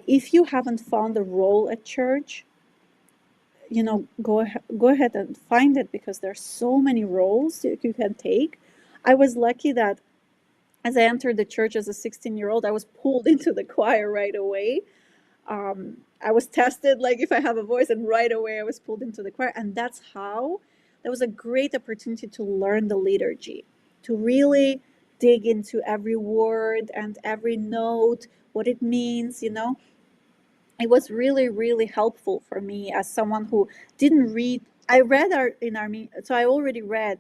if you haven't found a role at church, go ahead and find it, because there's so many roles that you can take. I was lucky that as I entered the church as a 16-year-old, I was pulled into the choir right away. I was tested, like if I have a voice, and right away I was pulled into the choir. And that's how that was a great opportunity to learn the liturgy, to really dig into every word and every note, what it means. It was really, really helpful for me as someone who didn't read. I read in Armenian, so I already read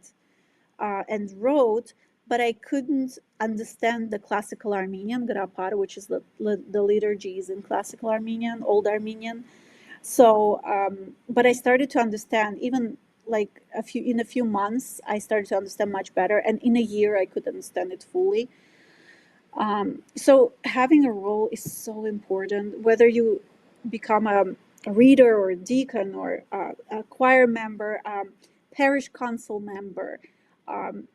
and wrote, but I couldn't understand the classical Armenian grapar, which is the liturgies in classical Armenian, Old Armenian. So, but I started to understand, even like in a few months, I started to understand much better, and in a year, I could understand it fully. So having a role is so important, whether you become a reader or a deacon or a choir member, parish council member.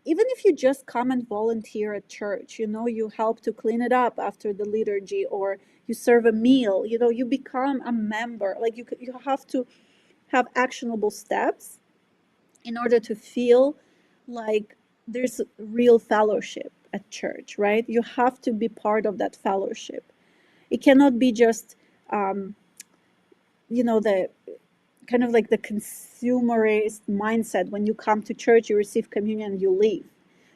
Even if you just come and volunteer at church, you help to clean it up after the liturgy, or you serve a meal, you become a member. Like you have to have actionable steps in order to feel like there's real fellowship at church, right? You have to be part of that fellowship. It cannot be just, um, the kind of like the consumerist mindset. When you come to church, you receive communion, and you leave.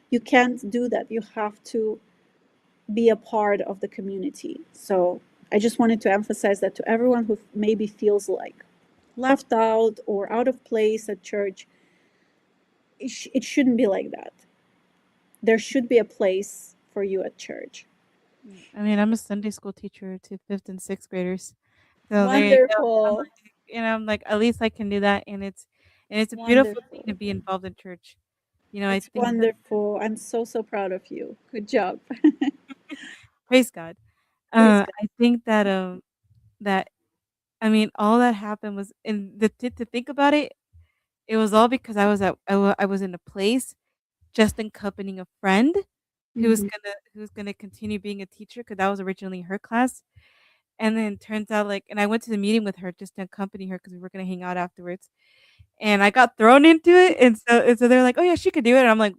You can't do that. You have to be a part of the community. So I just wanted to emphasize that to everyone who maybe feels like left out or out of place at church. It shouldn't be like that. There should be a place for you at church. I mean, I'm a Sunday school teacher to fifth and sixth graders. So there you go. I'm Wonderful. like, I'm like, at least I can do that, and it's a beautiful thing to Wonderful. be involved in church. I It's think that wonderful. I'm so, so proud of you. Good job. praise God. Praise God. I think that that I mean, all that happened was, and to think about it, it was all because I was in a place just accompanying a friend Mhm. who's gonna continue being a teacher because that was originally her class, and then turns out like, and I went to the meeting with her just to accompany her because we were gonna hang out afterwards, and I got thrown into it, and so they're like, oh yeah, she could do it, and I'm like,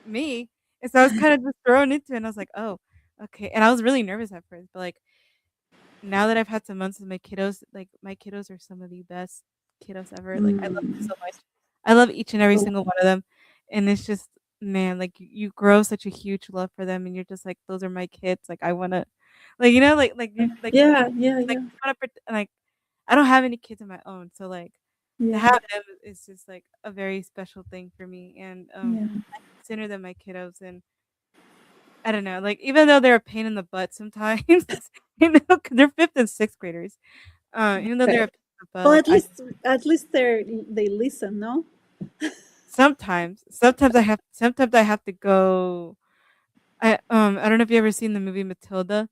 me, and so I was kind of just thrown into it, and I was like, oh, okay, and I was really nervous at first, but like now that I've had some months with my kiddos, like my kiddos are some of the best kiddos ever. Like I love them Mm. so much. I love each and every Oh, single one of them. And it's just, man, like you grow such a huge love for them and you're just like, those are my kids. Like I wanna, like, you know, like you yeah, yeah, like yeah, you wanna like I don't have any kids of my own. So like to yeah, have them is just like a very special thing for me. And yeah, I consider them my kiddos. And I don't know, like even though they're a pain in the butt sometimes, you know, 'cause they're fifth and sixth graders. Even though they're okay. a pain in the butt, Well, like I at least they listen, no? sometimes I have to go. I don't know if you ever seen the movie Matilda.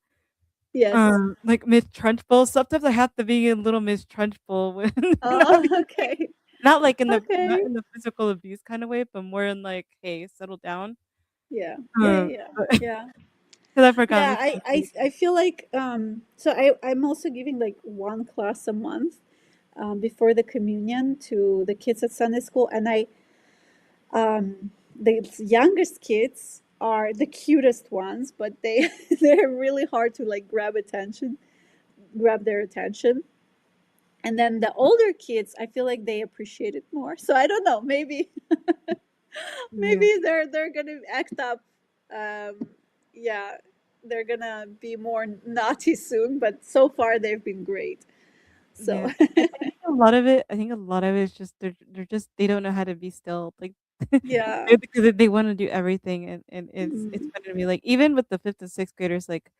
Yes. Like Miss Trunchbull. Sometimes I have to be a little Miss Trunchbull when they're not Oh, behaving. okay, Not okay. in the physical abuse kind of way, but more in like, hey, settle down. Yeah, yeah, yeah, yeah. But Yeah. because I forgot Yeah, Miss I feel like so I'm also giving like one class a month before the communion to the kids at Sunday school, and the youngest kids are the cutest ones, but they're really hard to like grab their attention. And then the older kids, I feel like they appreciate it more. So I don't know, Yeah, maybe they're gonna act up. Um, yeah, they're gonna be more naughty soon, but so far they've been great. So yeah. I think a lot of it. I think a lot of it is just they're just they don't know how to be still. Like yeah. because they want to do everything, and it's Mm, funny to me. Like even with the fifth and sixth graders, like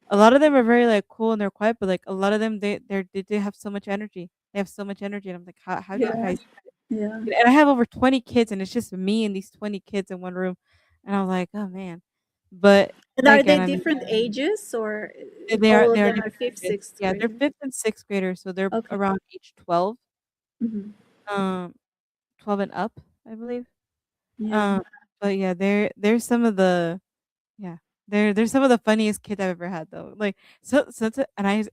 a lot of them are very like cool and they're quiet, but like a lot of them they have so much energy. They have so much energy, and I'm like, how do you yeah, guys? yeah. And I have over 20 kids, and it's just me and these 20 kids in one room, and I was like, oh man. But And are they again, I mean, different ages, or they all of are them are different fifth, ages. sixth Yeah, they're grade? fifth and sixth graders, so they're Okay. around age 12, Hmm. um, 12 and up, I believe. Yeah. Um, but yeah, they're some of the yeah, they're some of the funniest kids I've ever had though. Like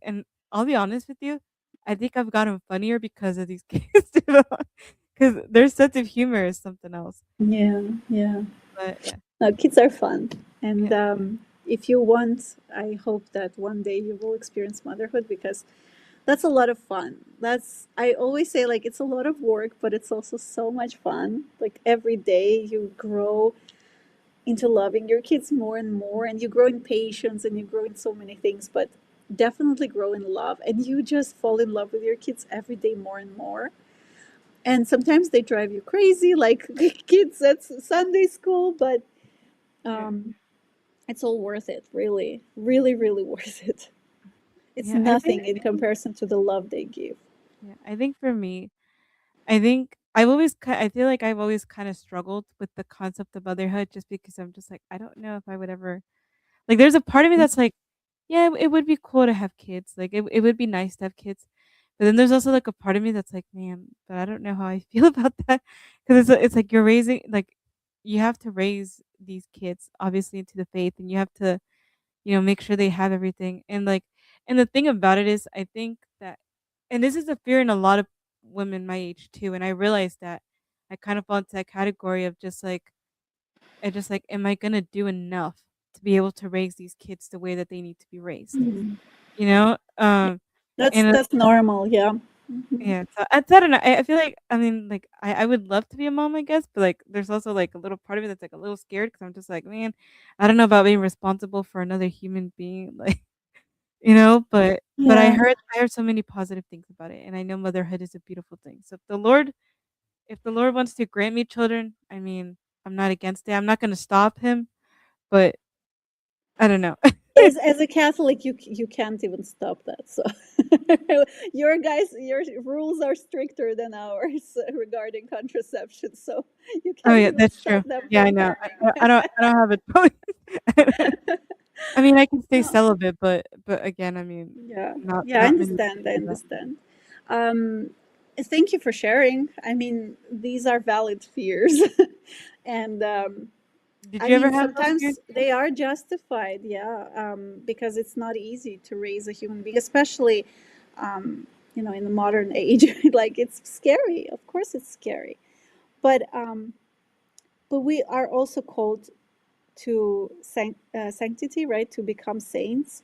and I'll be honest with you, I think I've gotten funnier because of these kids, because their sense of humor is something else. Yeah. Yeah. But yeah, No, kids are fun, and yeah, if you want, I hope that one day you will experience motherhood, because that's a lot of fun. That's I always say, like, it's a lot of work, but it's also so much fun. Like every day you grow into loving your kids more and more, and you grow in patience, and you grow in so many things, but definitely grow in love, and you just fall in love with your kids every day more and more. And sometimes they drive you crazy, like kids at Sunday school, but yeah, um, it's all worth it, really, really, really worth it. It's yeah. I think nothing in comparison to the love they give. yeah, I think for me, I feel like I've always kind of struggled with the concept of motherhood, just because I'm just like I don't know if I would ever like. There's a part of me that's like, yeah, it would be cool to have kids. Like it would be nice to have kids. But then there's also like a part of me that's like, man, but I don't know how I feel about that, because it's like you're raising like you have to raise these kids obviously into the faith, and you have to make sure they have everything. And like, and the thing about it is, I think that, and this is a fear in a lot of women my age too. And I realized that I kind of fall into that category of just like, I just like, am I gonna do enough to be able to raise these kids the way that they need to be raised? Mhm. You know? And That's normal, yeah. Mhm. yeah, so I don't know. I feel like I mean, like I would love to be a mom, I guess, but like there's also like a little part of me that's like a little scared because I'm just like, man, I don't know about being responsible for another human being, like but Yeah. I heard so many positive things about it, and I know motherhood is a beautiful thing. So if the Lord wants to grant me children, I mean, I'm not against it. I'm not gonna stop him, but I don't know. As a Catholic, you can't even stop that. So your rules are stricter than ours regarding contraception. So you Oh can't yeah, even that's stop true. them Yeah, I from know. having. I don't have a choice. I mean, I can stay celibate, but again, I mean, Yeah, yeah, I not many understand. people I do that. understand. Um, Thank you for sharing. I mean, these are valid fears, and Did I you ever mean, have those fears? sometimes they are justified. Yeah, because it's not easy to raise a human being, especially, um, in the modern age. Like, it's scary. Of course, it's scary, but we are also called to sanctity, right? To become saints.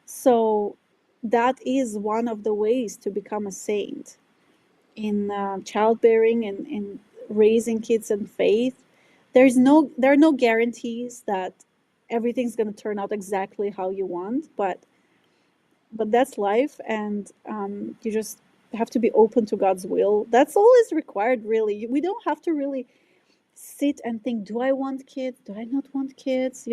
So that is one of the ways to become a saint in childbearing and in raising kids in faith. There are no guarantees that everything's going to turn out exactly how you want, but that's life, and you just have to be open to God's will. That's all is required, really. We don't have to really sit and think, do I want kids, do I not want kids,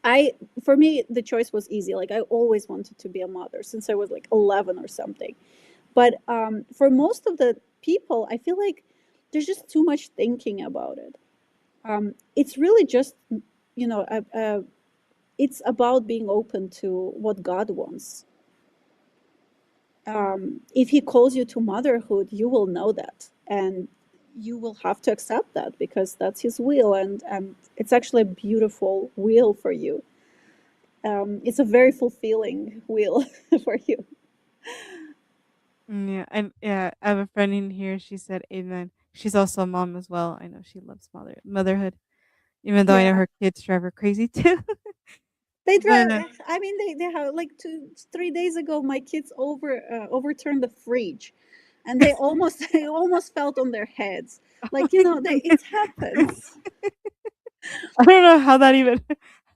I For me the choice was easy. Like, I always wanted to be a mother since I was like 11 or something. But for most of the people, I feel like there's just too much thinking about it. It's really just, you know it's about being open to what God wants. If He calls you to motherhood, you will know that, and you will have to accept that because that's His will, and it's actually a beautiful will for you. It's a very fulfilling will for you. Yeah, I have a friend in here. She said amen. She's also a mom as well. I know she loves motherhood, even though I know Yeah, her kids drive her crazy too. they drive. But I mean, they have like 3 days ago, my kids overturned the fridge, and they almost they almost fell on their heads. Like, my they goodness. it happens. I don't know how that even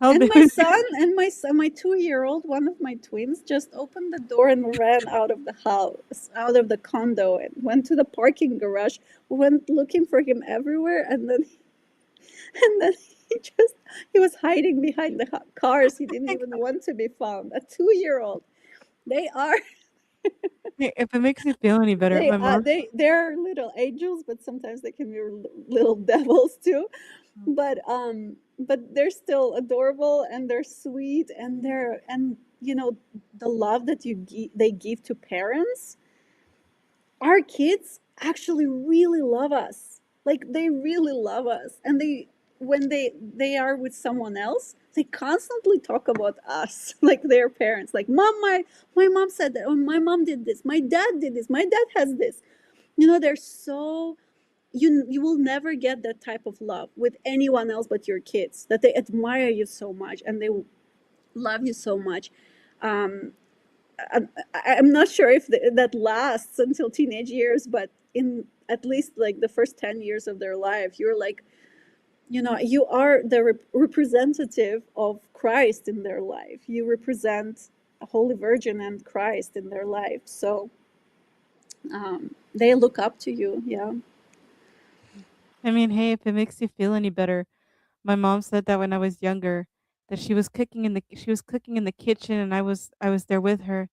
how And they my would do. son and my 2-year-old, one of my twins, just opened the door and ran out of the house, out of the condo, and went to the parking garage. Went looking for him everywhere, and then and then he was hiding behind the cars. He didn't even want to be found. A 2-year-old. They are Hey, if it makes you feel any better, they my are mom. they're little angels, but sometimes they can be little devils too. But they're still adorable, and they're sweet, and the love that they give to parents. Our kids actually really love us. Like, they really love us, and they when they are with someone else, they constantly talk about us like their parents. Like, mom, my mom said that, or my mom did this, my dad did this, my dad has this. They're so you will never get that type of love with anyone else but your kids, that they admire you so much and they love you so much. um, I'm not sure if that lasts until teenage years, but in at least like the first 10 years of their life, you're like, you are the representative of Christ in their life. You represent a Holy Virgin and Christ in their life. So they look up to you. Yeah. I mean, hey, if it makes you feel any better, my mom said that when I was younger, that she was cooking in the kitchen, and I was there with her,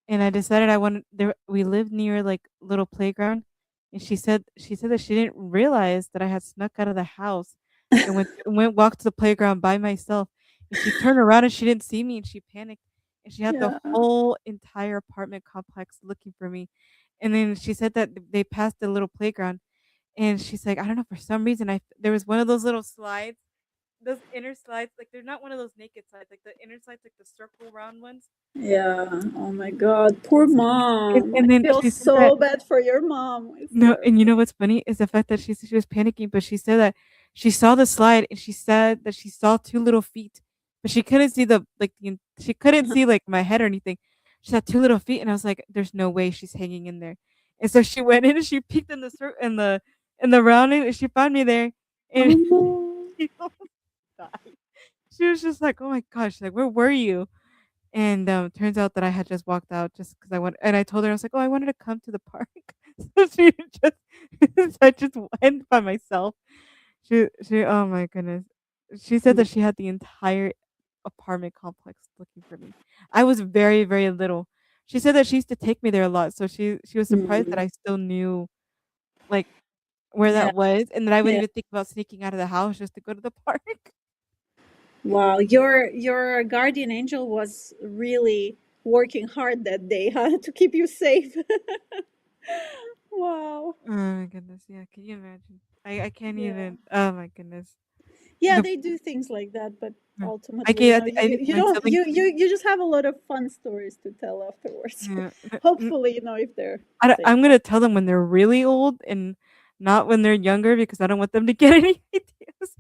and I decided I wanted there. We lived near like little playground, and she said that she didn't realize that I had snuck out of the house and went walked to the playground by myself. And she turned around and she didn't see me, and she panicked, and she had the Yeah. whole entire apartment complex looking for me. And then she said that they passed the little playground, and she's like, I don't know, for some reason there was one of those little slides, those inner slides, like they're not one of those naked slides, like the inner slides, like the circle round ones. Yeah. Oh my God. Poor And, mom. I and then feel she said that so bad for your mom. It's no, and you know terrible. what's funny is the fact that she was panicking, but she said that she saw the slide, and she said that she saw two little feet, but she couldn't see she couldn't see like my head or anything. She saw two little feet, and I was like, "There's no way she's hanging in there." And so she went in and she peeked in the in the rounding, and she found me there, Oh and no. she almost died. She was just like, "Oh my gosh!" She's like, "Where were you?" And turns out that I had just walked out just because I want. And I told her, I was like, "Oh, I wanted to come to the park." So she just, so I just went by myself. Oh my goodness. She said that she had the entire apartment complex looking for me. I was very, very little. She said that she used to take me there a lot, so she was surprised that Mm. I still knew like where Yeah. that was, and that I would Yeah. even think about sneaking out of the house just to go to the park. Wow, your guardian angel was really working hard that day, huh, to keep you safe. Wow. Oh my goodness, yeah, can you imagine? I can't Yeah. even. Oh my goodness. Yeah, The they do things like that, but Mm. ultimately, I think you my don't siblings you just have a lot of fun stories to tell afterwards. yeah, Hopefully, if they're safe. I'm gonna tell them when they're really old and not when they're younger because I don't want them to get any ideas.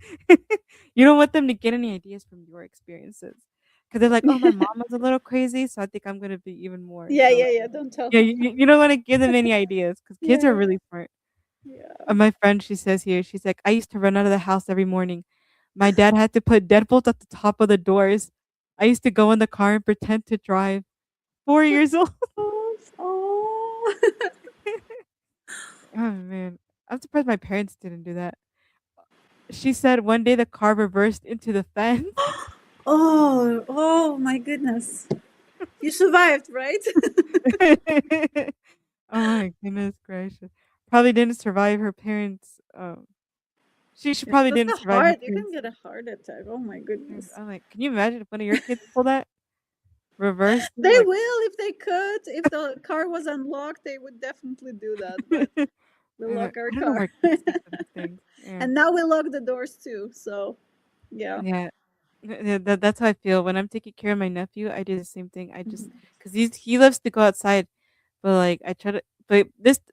You don't want them to get any ideas from your experiences. 'cause they're like, "Oh, my mom was a little crazy, so I think I'm gonna be even more." Yeah, So, yeah, like, yeah. Don't tell. yeah, you don't wanna give them any ideas, 'cause kids are Yeah, really smart. yeah. My friend, she says here, she's like, "I used to run out of the house every morning. My dad had to put deadbolts at the top of the doors. I used to go in the car and pretend to drive." 4 years old. Oh, Oh, man. I'm surprised my parents didn't do that. She said one day the car reversed into the fence. oh, oh my goodness. You survived, right? Oh my goodness gracious. Probably didn't survive her parents, she Yeah, probably that's didn't a survive her heart. You can parents. get a heart attack. Oh my goodness. I'm like, "Can you imagine if one of your kids pulled that? Reversed it, They like" will if they could. If the car was unlocked, they would definitely do that. But we lock our I don't know car. where kids think of these things. Yeah. And now we lock the doors too. So, yeah. Yeah. Yeah, that's how I feel. When I'm taking care of my nephew, I do the same thing. I just Mhm. 'cause he loves to go outside, but, like, I try to but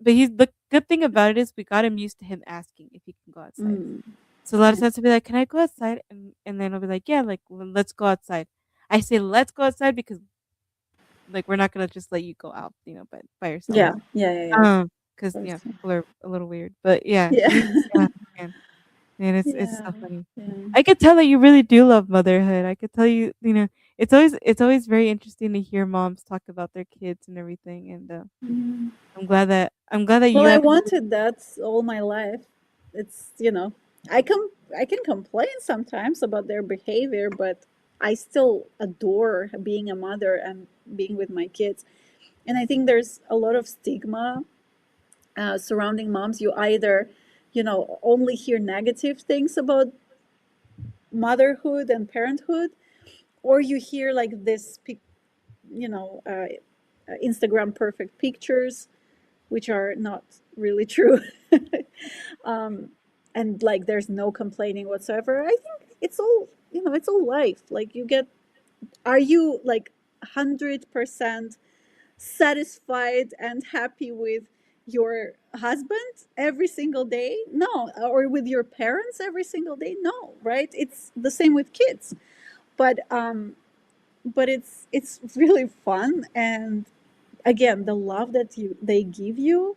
he's the good thing about it is we got him used to him asking if he can go outside. Mm. So a lot of times he'll be like, "Can I go outside?" And then I'll be like, "Yeah, like, let's go outside." I say, "Let's go outside," because, like, we're not gonna just let you go out, by yourself. Yeah, yeah, yeah, yeah. Of 'Cause, course. yeah, people are a little weird. But yeah, Yeah. yeah, man. Man, it's Yeah. so funny. Yeah. I could tell that you really do love motherhood. I could tell it's always very interesting to hear moms talk about their kids and everything, and, Mm. I'm glad that Well, you I actually wanted that all my life. I can complain sometimes about their behavior, but I still adore being a mother and being with my kids. And I think there's a lot of stigma surrounding moms. You either, only hear negative things about motherhood and parenthood, or you hear like this, Instagram perfect pictures, which are not really true. um, and like there's no complaining whatsoever. I think it's all life. Like are you like 100% satisfied and happy with your husband every single day? No. Or with your parents every single day? No, right? It's the same with kids. But it's really fun. And again, the love that they give you,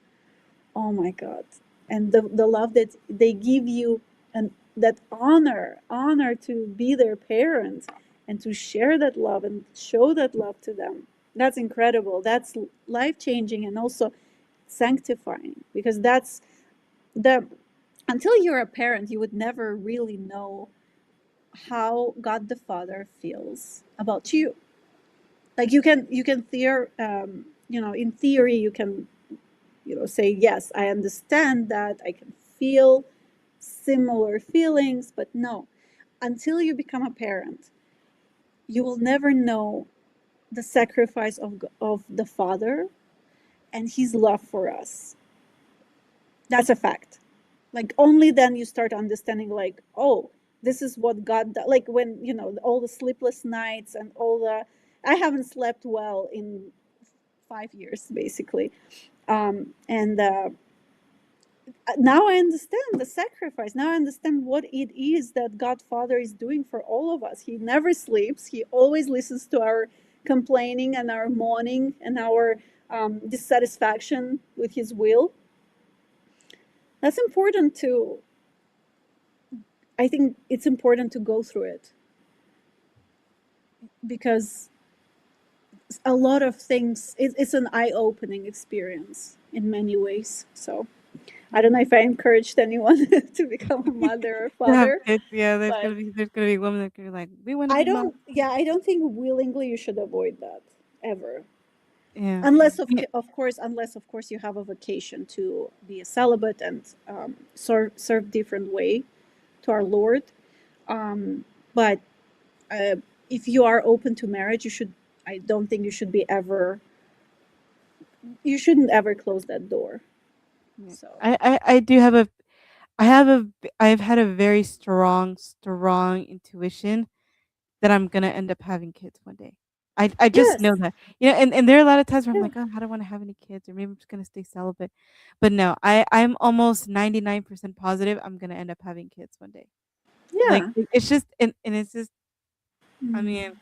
oh my god. And the love that they give you, and that honor to be their parent and to share that love and show that love to them, that's incredible. That's life changing and also sanctifying, because that's the until you're a parent, you would never really know how God the Father feels about you. Like you can in theory you can say, yes, I understand that, I can feel similar feelings. But no, until you become a parent, you will never know the sacrifice of the Father and his love for us. That's a fact. Like only then you start understanding, like, oh, this is what God does. Like when all the sleepless nights and all the I haven't slept well in 5 years basically. And Now I understand the sacrifice. Now I understand what it is that God Father is doing for all of us. He never sleeps. He always listens to our complaining and our mourning and our dissatisfaction with His will. That's important to. I think it's important to go through it, because a lot of things. It's an eye-opening experience in many ways. So I don't know if I encouraged anyone to become a mother or to have father, kids, yeah, but there's gonna be women that are like, "We wanna be mom." I don't think willingly you should avoid that ever. Yeah. Unless Yeah. of course you have a vocation to be a celibate and serve different way to our Lord. But uh, if you are open to marriage, I don't think you shouldn't ever close that door. Yeah. So I do have a I have a v I've had a very strong intuition that I'm gonna end up having kids one day. I just know yes, that. And there are a lot of times where I'm yeah, like, "Oh, I don't wanna have any kids, or maybe I'm just gonna stay celibate." But no, I'm almost 99% positive I'm gonna end up having kids one day. Like, yeah. it's just and it's just I Mm. mean,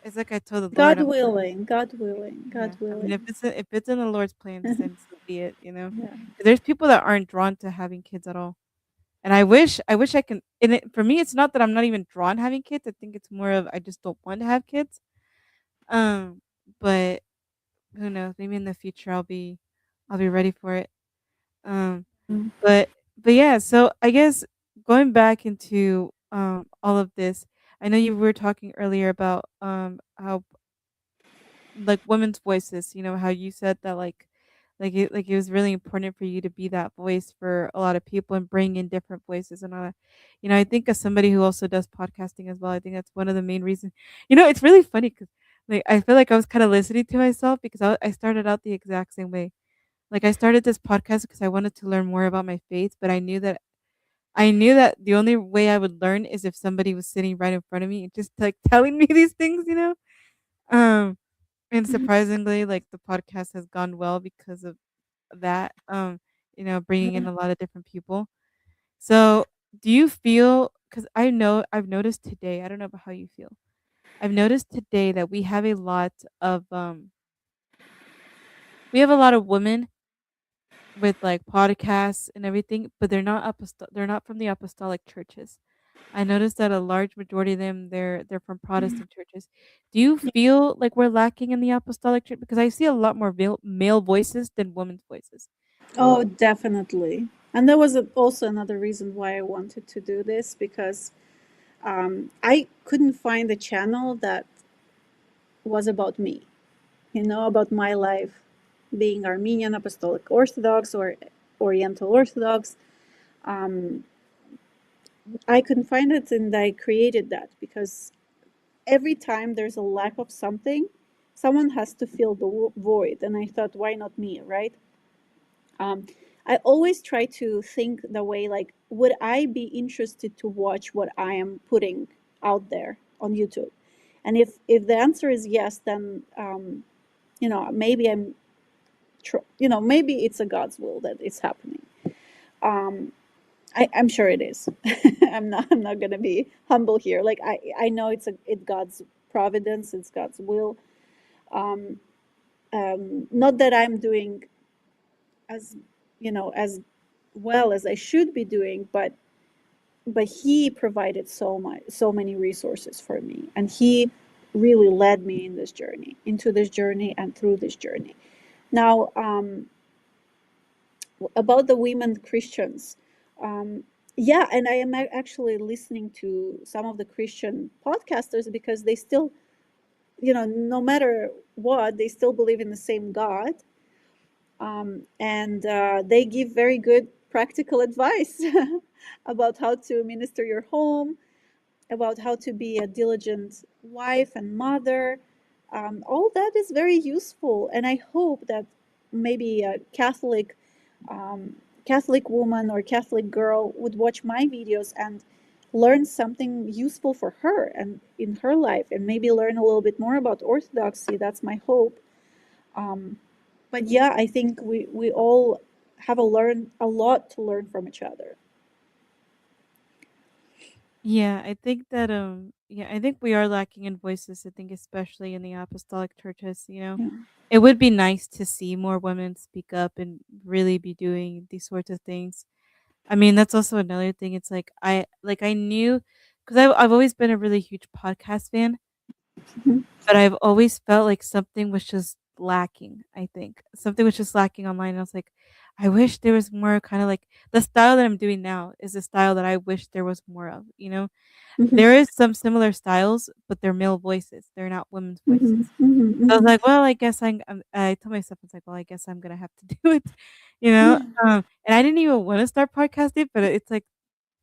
It's like I told the Lord, God I'm willing, God willing, God yeah. I mean, willing. if it's in the Lord's plans, then so be it. You know, Yeah. 'cause there's people that aren't drawn to having kids at all, and I wish I can. And it, for me, it's not that I'm not even drawn to having kids. I think it's more of I just don't want to have kids. Um, but who knows? Maybe in the future I'll be ready for it. Um, Mm. but yeah. So I guess going back into all of this, I know you were talking earlier about how like women's voices, you know, how you said that like it was really important for you to be that voice for a lot of people and bring in different voices and all that. You know, I think as somebody who also does podcasting as well, I think that's one of the main reasons. You know, it's really funny cuz like I feel like I was kind of listening to myself because I started out the exact same way. Like I started this podcast because I wanted to learn more about my faith, but I knew that the only way I would learn is if somebody was sitting right in front of me and just like telling me these things, you know? Um and Mhm. surprisingly, like, the podcast has gone well because of that, you know, bringing in Yeah. a lot of different people. So, do you feel? Because I know I've noticed today, I don't know about how you feel. I've noticed today that we have a lot of women with, like, podcasts and everything, but they're not from the apostolic churches. I noticed that a large majority of them, they're from Mhm. Protestant churches. Do you feel like we're lacking in the apostolic church? Because I see a lot more male voices than women's voices. Oh, definitely. And there was also another reason why I wanted to do this because I couldn't find a channel that was about me, about my life being Armenian Apostolic Orthodox or Oriental Orthodox. Um, I couldn't find it, and I created that because every time there's a lack of something, someone has to fill the void. And I thought, why not me, right? Um, I always try to think the way like, would I be interested to watch what I am putting out there on YouTube? And if the answer is yes, then maybe maybe it's a God's will that it's happening. Um, I'm sure it is. I'm not gonna be humble here. Like I know it's God's providence, it's God's will. Um, Not that I'm doing as as well as I should be doing, but He provided so many resources for me, and He really led me in this journey, into this journey, and through this journey. Now, about the women Christians. Um, yeah, and I am actually listening to some of the Christian podcasters because they still, no matter what, they still believe in the same God. And they give very good practical advice about how to minister your home, about how to be a diligent wife and mother. All that is very useful, and I hope that maybe a um, Catholic woman or Catholic girl would watch my videos and learn something useful for her and in her life, and maybe learn a little bit more about Orthodoxy. That's my hope. Um, but yeah, I think we all have a lot to learn from each other. Yeah, I think that yeah, I think we are lacking in voices. I think especially in the apostolic churches, you know. Yeah. It would be nice to see more women speak up and really be doing these sorts of things. I mean, that's also another thing. It's like I knew because I've always been a really huge podcast fan, Mhm. but I've always felt like something was just lacking, I think. Something was just lacking online. I was like, I wish there was more kind of like the style that I'm doing now is the style that I wish there was more of, you know? Mhm. There is some similar styles, but they're male voices. They're not women's Mhm. voices. Mhm. So I was Mhm. like, well, I told myself, I was like, well, I guess I'm gonna have to do it, you know? And I didn't even want to start podcasting, but it's like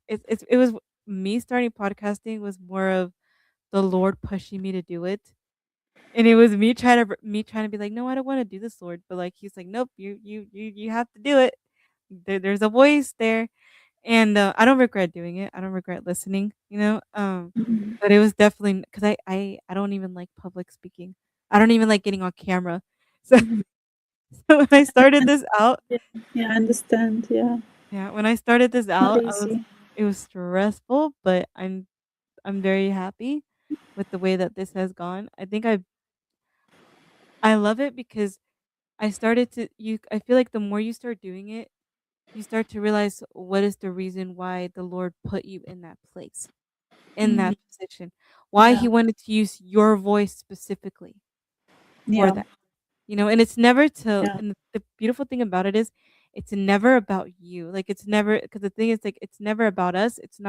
it was me starting podcasting was more of the Lord pushing me to do it. And it was me trying to be like, "No, I don't wanna do this, Lord." But, like, he's like, "Nope, you have to do it. There's a voice there." And, I don't regret doing it. I don't regret listening, you know? Mhm. But it was definitely 'cause I don't even like public speaking. I don't even like getting on camera. So Mhm. so when I started this out Yeah, yeah, I understand. Yeah, yeah, when I started this not out, easy. it was stressful, but I'm very happy. with the way that this has gone. I love it because I started to you I feel like the more you start doing it, you start to realize what is the reason why the Lord put you in that place, in Mhm. that position. Why Yeah. he wanted to use your voice specifically for Yeah. that. You know, and it's never to Yeah. and the beautiful thing about it is it's never about you. Like it's never because the thing is like it's never about us. It's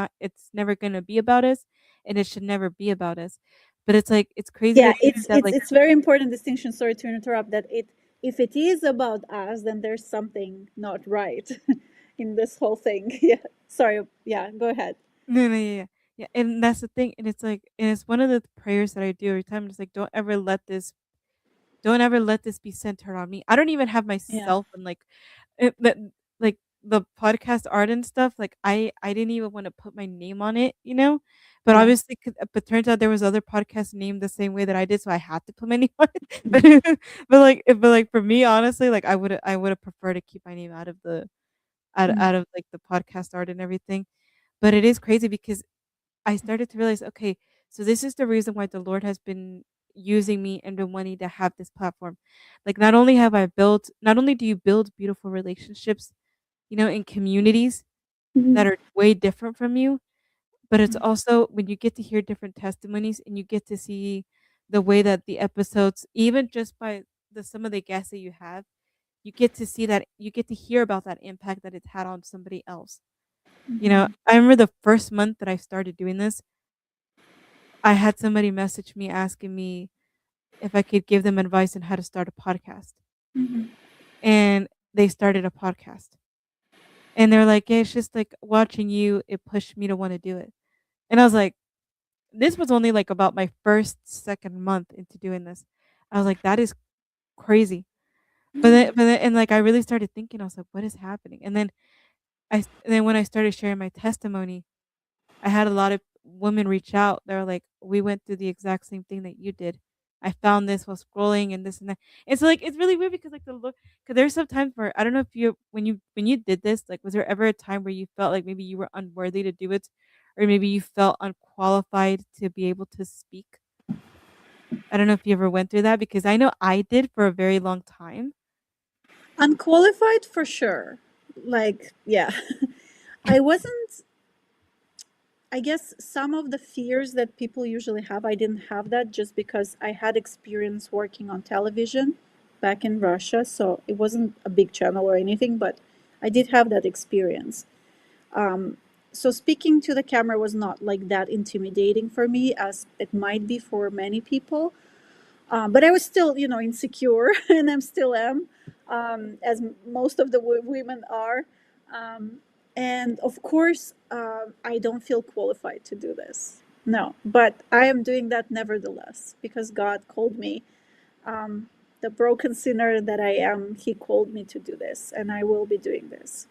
never gonna be about us and it should never be about us. But it's like it's crazy Yeah, to think that like it's very important distinction. Sorry to interrupt. That it if it is about us, then there's something not right in this whole thing. Yeah. Sorry. Yeah. Go ahead. no, no, yeah, yeah. Yeah, and that's the thing. And it's like and it's one of the prayers that I do every time. It's like don't ever let this be centered on me. I don't even have Yeah. myself and like it, that like the podcast art and stuff. Like I didn't even want to put my name on it, you know. But Yeah. obviously, but turns out there was other podcasts named the same way that I did, so I had to put my name on it. But like for me, honestly, like I would have preferred to keep my name out of the Mhm. out of like the podcast art and everything. But it is crazy because I started to realize, okay, so this is the reason why the Lord has been using me and been wanting to have this platform. Like not only do you build beautiful relationships, you know, in communities that Mhm. are way different from you, but it's Mhm. also when you get to hear different testimonies and you get to see the way that the episodes, even just by the some of the guests that you have, you get to see that you get to hear about that impact that it's had on somebody else. You know, Mhm. I remember the first month that I started doing this, I had somebody message me asking me if I could give them advice on how to start a podcast. Mhm. And they started a podcast. And they're like, "Yeah, it's just like watching you, it pushed me to want to do it." And I was like, this was only like about my first, second month into doing this. I was like, that is crazy. And like I really started thinking, I was like, what is happening? And then and then when I started sharing my testimony, I had a lot of women reach out. They were like, "We went through the exact same thing that you did. I found this while scrolling and this and that." It's like it's really weird because like the look because there's some times where I don't know if you when you did this, like was there ever a time where you felt like maybe you were unworthy to do it or maybe you felt unqualified to be able to speak? I don't know if you ever went through that because I know I did for a very long time. Unqualified for sure. Like, yeah. I wasn't, I guess some of the fears that people usually have, I didn't have that just because I had experience working on television back in Russia. So it wasn't a big channel or anything, but I did have that experience. Um, so speaking to the camera was not like that intimidating for me as it might be for many people. But I was still, insecure, and I'm still am, as most of the women are. Um, and of course, I don't feel qualified to do this. No, but I am doing that nevertheless because God called me. Um, the broken sinner that I am, He called me to do this, and I will be doing this.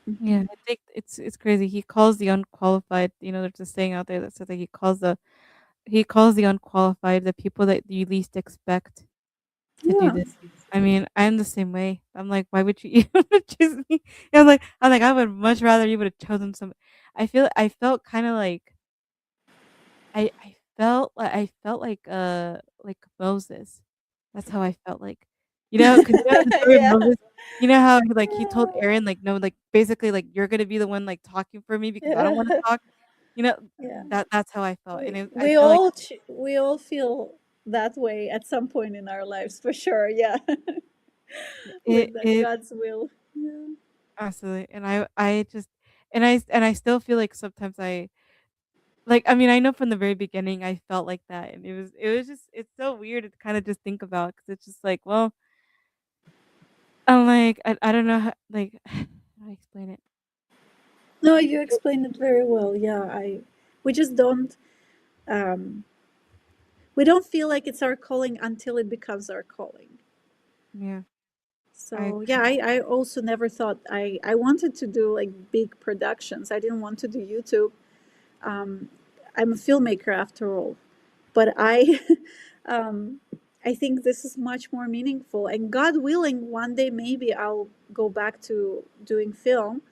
Yeah, Mhm. I think it's crazy. He calls the unqualified, you know, there's a saying out there that says that he calls the unqualified the people that you least expect to do Yeah. this. I mean, I'm the same way. I'm like, why would you even choose me? I'm like, I would much rather you would have chosen some. I felt kind of I felt like Moses. That's how I felt like. You know, because you know the story of Yeah. Moses. You know how like he told Yeah. Aaron like no like basically like you're gonna be the one like talking for me because I don't want to Yeah. talk. You know Yeah. that's how I felt, and I We feel like all we all feel that way at some point in our lives for sure. Yeah. it With the it God's will. Yeah. absolutely, and I just and I still feel like sometimes like, I mean, I know from the very beginning I felt like that, and it was just it's so weird to kinda just think about because it's just like, well, I'm like, I don't know how like, how do I explain it? No, you explained it very well. Yeah, I we just don't um we don't feel like it's our calling until it becomes our calling. Yeah, I So agree. yeah, I also never thought I wanted to do like big productions. I didn't want to do YouTube. Um, I'm a filmmaker after all, but um, I think this is much more meaningful. And God willing, one day maybe I'll go back to doing film.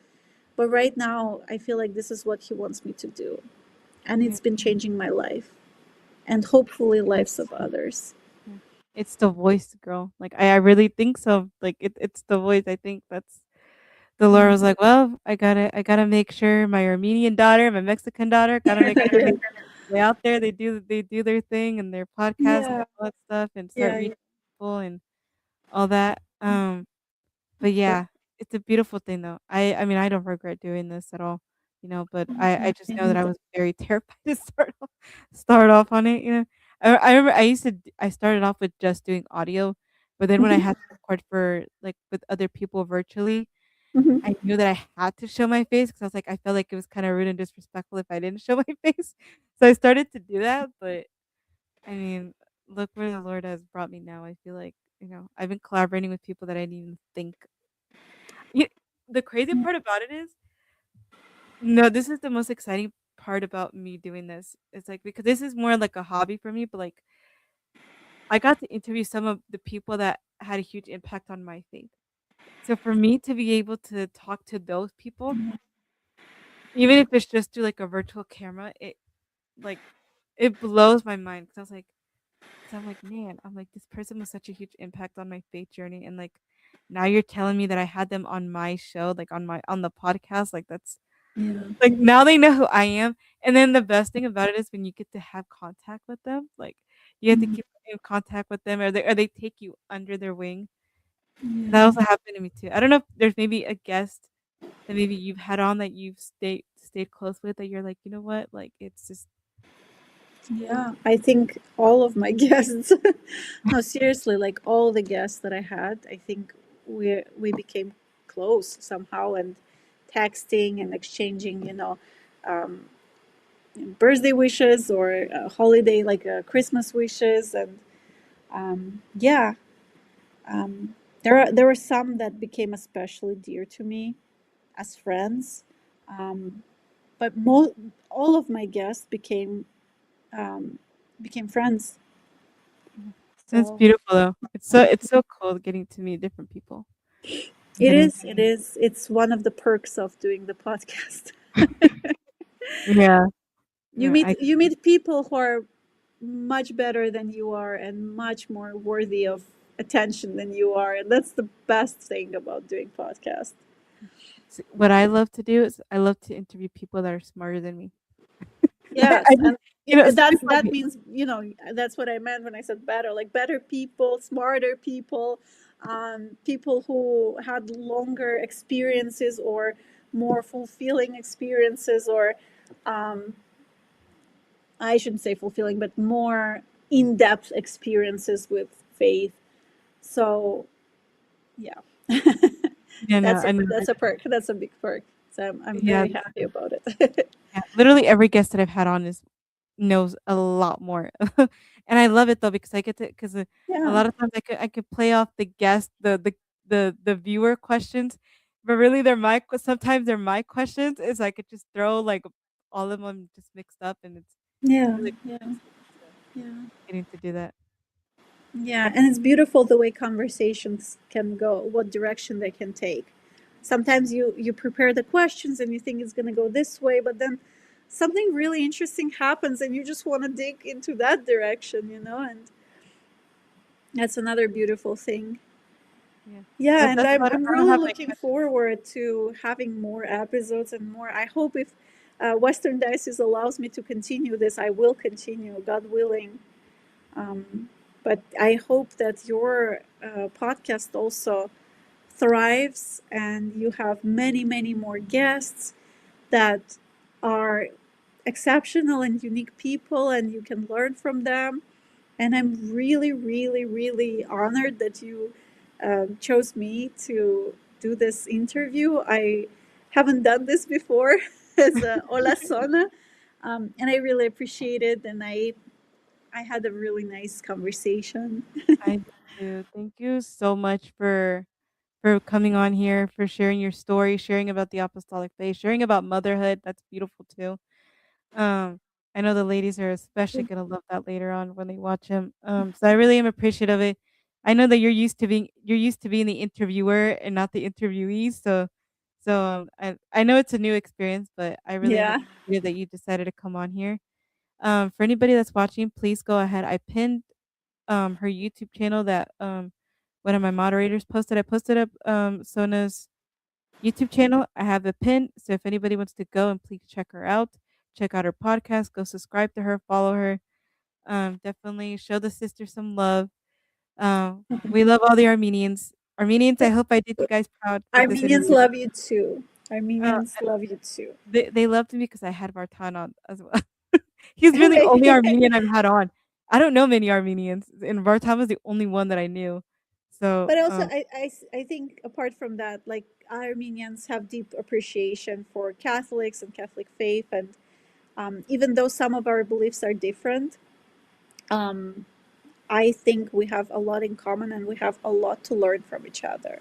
But right now, I feel like this is what He wants me to do. and Yeah. it's been changing my life and hopefully lives It's of others. yeah. It's the voice, girl. Like I really think so. Like it's the voice. I think that's the Lord was like, well, I gotta make sure my Armenian daughter, my Mexican daughter, gotta make sure they out there, they do their thing and their podcast and Yeah, all that stuff and start yeah, reaching people and all that. But yeah, yeah, it's a beautiful thing though. I mean, I don't regret doing this at all, but I just know that yeah. I was very terrified to start off on it, I remember I started off with just doing audio, but then when I Mhm, had to record for like with other people virtually, mhm. I knew that I had to show my face because I was like, I felt like it was kind of rude and disrespectful if I didn't show my face. So I started to do that, but I mean, look where the Lord has brought me now. I feel like, I've been collaborating with people that I didn't even think. Yeah, the crazy part about it is, no, this is the most exciting part about me doing this. It's like because this is more like a hobby for me, but like I got to interview some of the people that had a huge impact on my faith. So for me to be able to talk to those people, even if it's just through like a virtual camera, like it blows my mind because I was like, because I'm like, man, I'm like this person was such a huge impact on my faith journey, and like now you're telling me that I had them on my show, like on the podcast, like that's Yeah, like now they know who I am. And then the best thing about it is when you get to have contact with them, like you have to mhm, keep in contact with them, or they take you under their wing. That yeah, also happened to me too. I don't know if there's maybe a guest that maybe you've had on that you've stayed close with that you're like, you know what, like it's just yeah. I think all of my guests, no, seriously, like all the guests that I had, I think we became close somehow, and texting and exchanging, um, birthday wishes or holiday, like Christmas wishes, and yeah, there were some that became especially dear to me as friends, um, but all of my guests um, became friends. it's So beautiful though. It's so cool getting to meet different people. it Getting is, it is. It's one of the perks of doing the podcast. yeah, You yeah, meet I you meet people who are much better than you are and much more worthy of attention than you are, and that's the best thing about doing podcast. what I love to do is I love to interview people that are smarter than me. Yes, I just, and some people that means, that's what I meant when I said better, like better people, smarter people, people who had longer experiences or more fulfilling experiences, or um, I shouldn't say fulfilling, but more in-depth experiences with faith. So yeah, yeah, no, I know, that's a perk. That's a big perk. So I'm yeah, very happy about it. yeah. Literally every guest that I've had on is knows a lot more, and I love it though because I get to because a Yeah, lot of times I could play off the guest the viewer questions, but really sometimes they're my questions. Is I could just throw like all of them just mixed up, and it's yeah, really yeah, cool yeah. getting to do that. Yeah, and it's beautiful the way conversations can go, what direction they can take. Sometimes you prepare the questions and you think it's going to go this way, but then something really interesting happens and you just want to dig into that direction, and that's another beautiful thing. Yeah, Yeah, and that's I'm about it. I'm I don't really have any looking questions. forward to having more episodes and more. I hope if Western Diocese allows me to continue this, I will continue, God willing. But I hope that your podcast also thrives and you have many, many more guests that are exceptional and unique people and you can learn from them. And I'm really, really, really honored that you chose me to do this interview. I haven't done this before as a Hola Sona, and I really appreciate it. And I had a really nice conversation. I do. Thank you so much for coming on here, for sharing your story, sharing about the apostolic faith, sharing about motherhood. That's beautiful too. Um, I know the ladies are especially gonna love that later on when they watch him. So I really am appreciative of it. I know that you're used to being the interviewer and not the interviewee, so So I know it's a new experience, but I really am Yeah. appreciative that you decided to come on here. For anybody that's watching, please go ahead. I pinned her YouTube channel that one of my moderators posted. I posted up Sona's YouTube channel. I have a pin, so if anybody wants to go and please check her out, check out her podcast, go subscribe to her, follow her. Definitely show the sister some love. We love all the Armenians. Armenians, I hope I did you guys proud with this Armenians interview. love you too. Uh, Armenians love you too. they loved me because I had Vartan on as well. He's really the only Armenian I've had on. I don't know many Armenians, and Vartan was the only one that I knew. So, But also, I think apart from that, like Armenians have deep appreciation for Catholics and Catholic faith, and even though some of our beliefs are different, um, I think we have a lot in common, and we have a lot to learn from each other.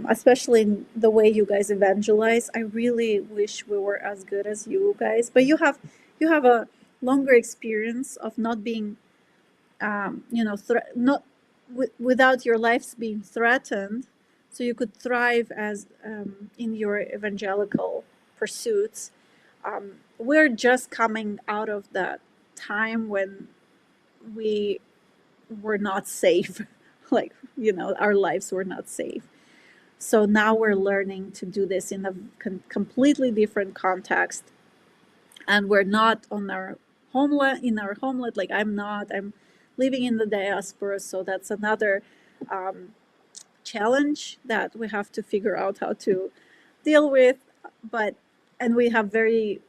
Especially in the way you guys evangelize. I really wish we were as good as you guys, but you have a longer experience of not being, not without your lives being threatened, so you could thrive as in your evangelical pursuits. We're just coming out of that time when we were not safe, like our lives were not safe. So now we're learning to do this in a completely different context, and we're not on our homeland. In our homeland, like I'm not. I'm living in the diaspora, so that's another um, challenge that we have to figure out how to deal with. But and we have very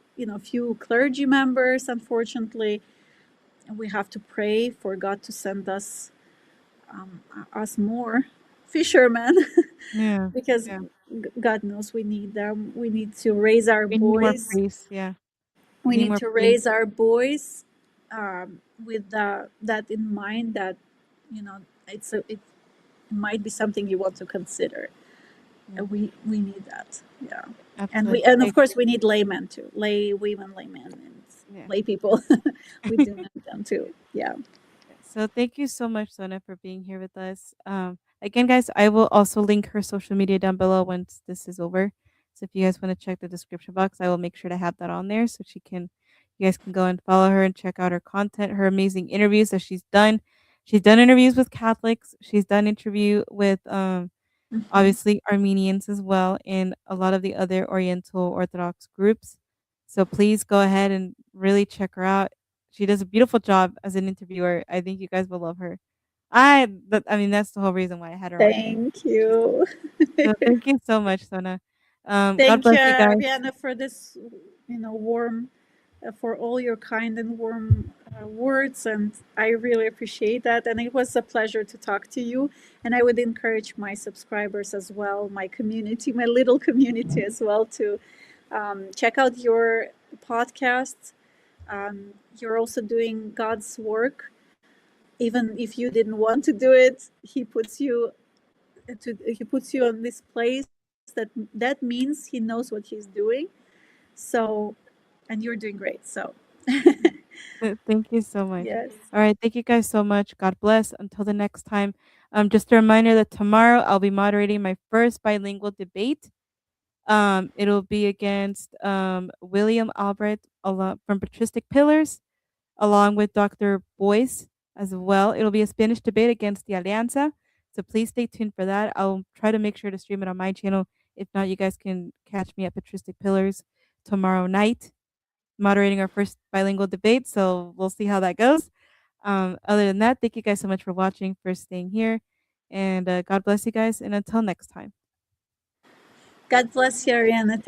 few clergy members, unfortunately, and we have to pray for God to send us more fishermen yeah, because yeah. God knows we need them. We need to raise our We need more boys. priests. Yeah, we We need need more to priests. raise our boys with that in mind, that it might be something you want to consider. Yeah, We need that. Yeah. absolutely. And of course we need laymen too, lay women, laymen, and Yeah. lay people. We do need them too. Yeah. So thank you so much, Sona, for being here with us. Again, guys, I will also link her social media down below once this is over. So if you guys want to check the description box, I will make sure to have that on there so you guys can go and follow her and check out her content, her amazing interviews that she's done. She's done interviews with Catholics. She's done interview with Hmm. obviously Armenians as well, and a lot of the other Oriental Orthodox groups. So please go ahead and really check her out. She does a beautiful job as an interviewer. I think you guys will love her. I mean, that's the whole reason why I had her on here. Thank you. So thank you so much, Sona. God Thank you, bless you guys. Ariana, for this, warm, for all your kind and warm words, and I really appreciate that. And it was a pleasure to talk to you. And I would encourage my subscribers as well, my community, my little community as well, to check out your podcast. You're also doing God's work, even if you didn't want to do it. He puts you on this place that means he knows what he's doing. So, and you're doing great. So, Thank you so much. yes. All right, thank you guys so much. God bless. Until the next time. Just a reminder that tomorrow I'll be moderating my first bilingual debate. It'll be against William Albrecht from Patristic Pillars, along with Dr. Boyce as well. It'll be a Spanish debate against the Alianza. So please stay tuned for that. I'll try to make sure to stream it on my channel. If not, you guys can catch me at Patristic Pillars tomorrow night, moderating our first bilingual debate. So we'll see how that goes. Other than that, thank you guys so much for watching, for staying here. And God bless you guys. And until next time. God bless you, Ariana.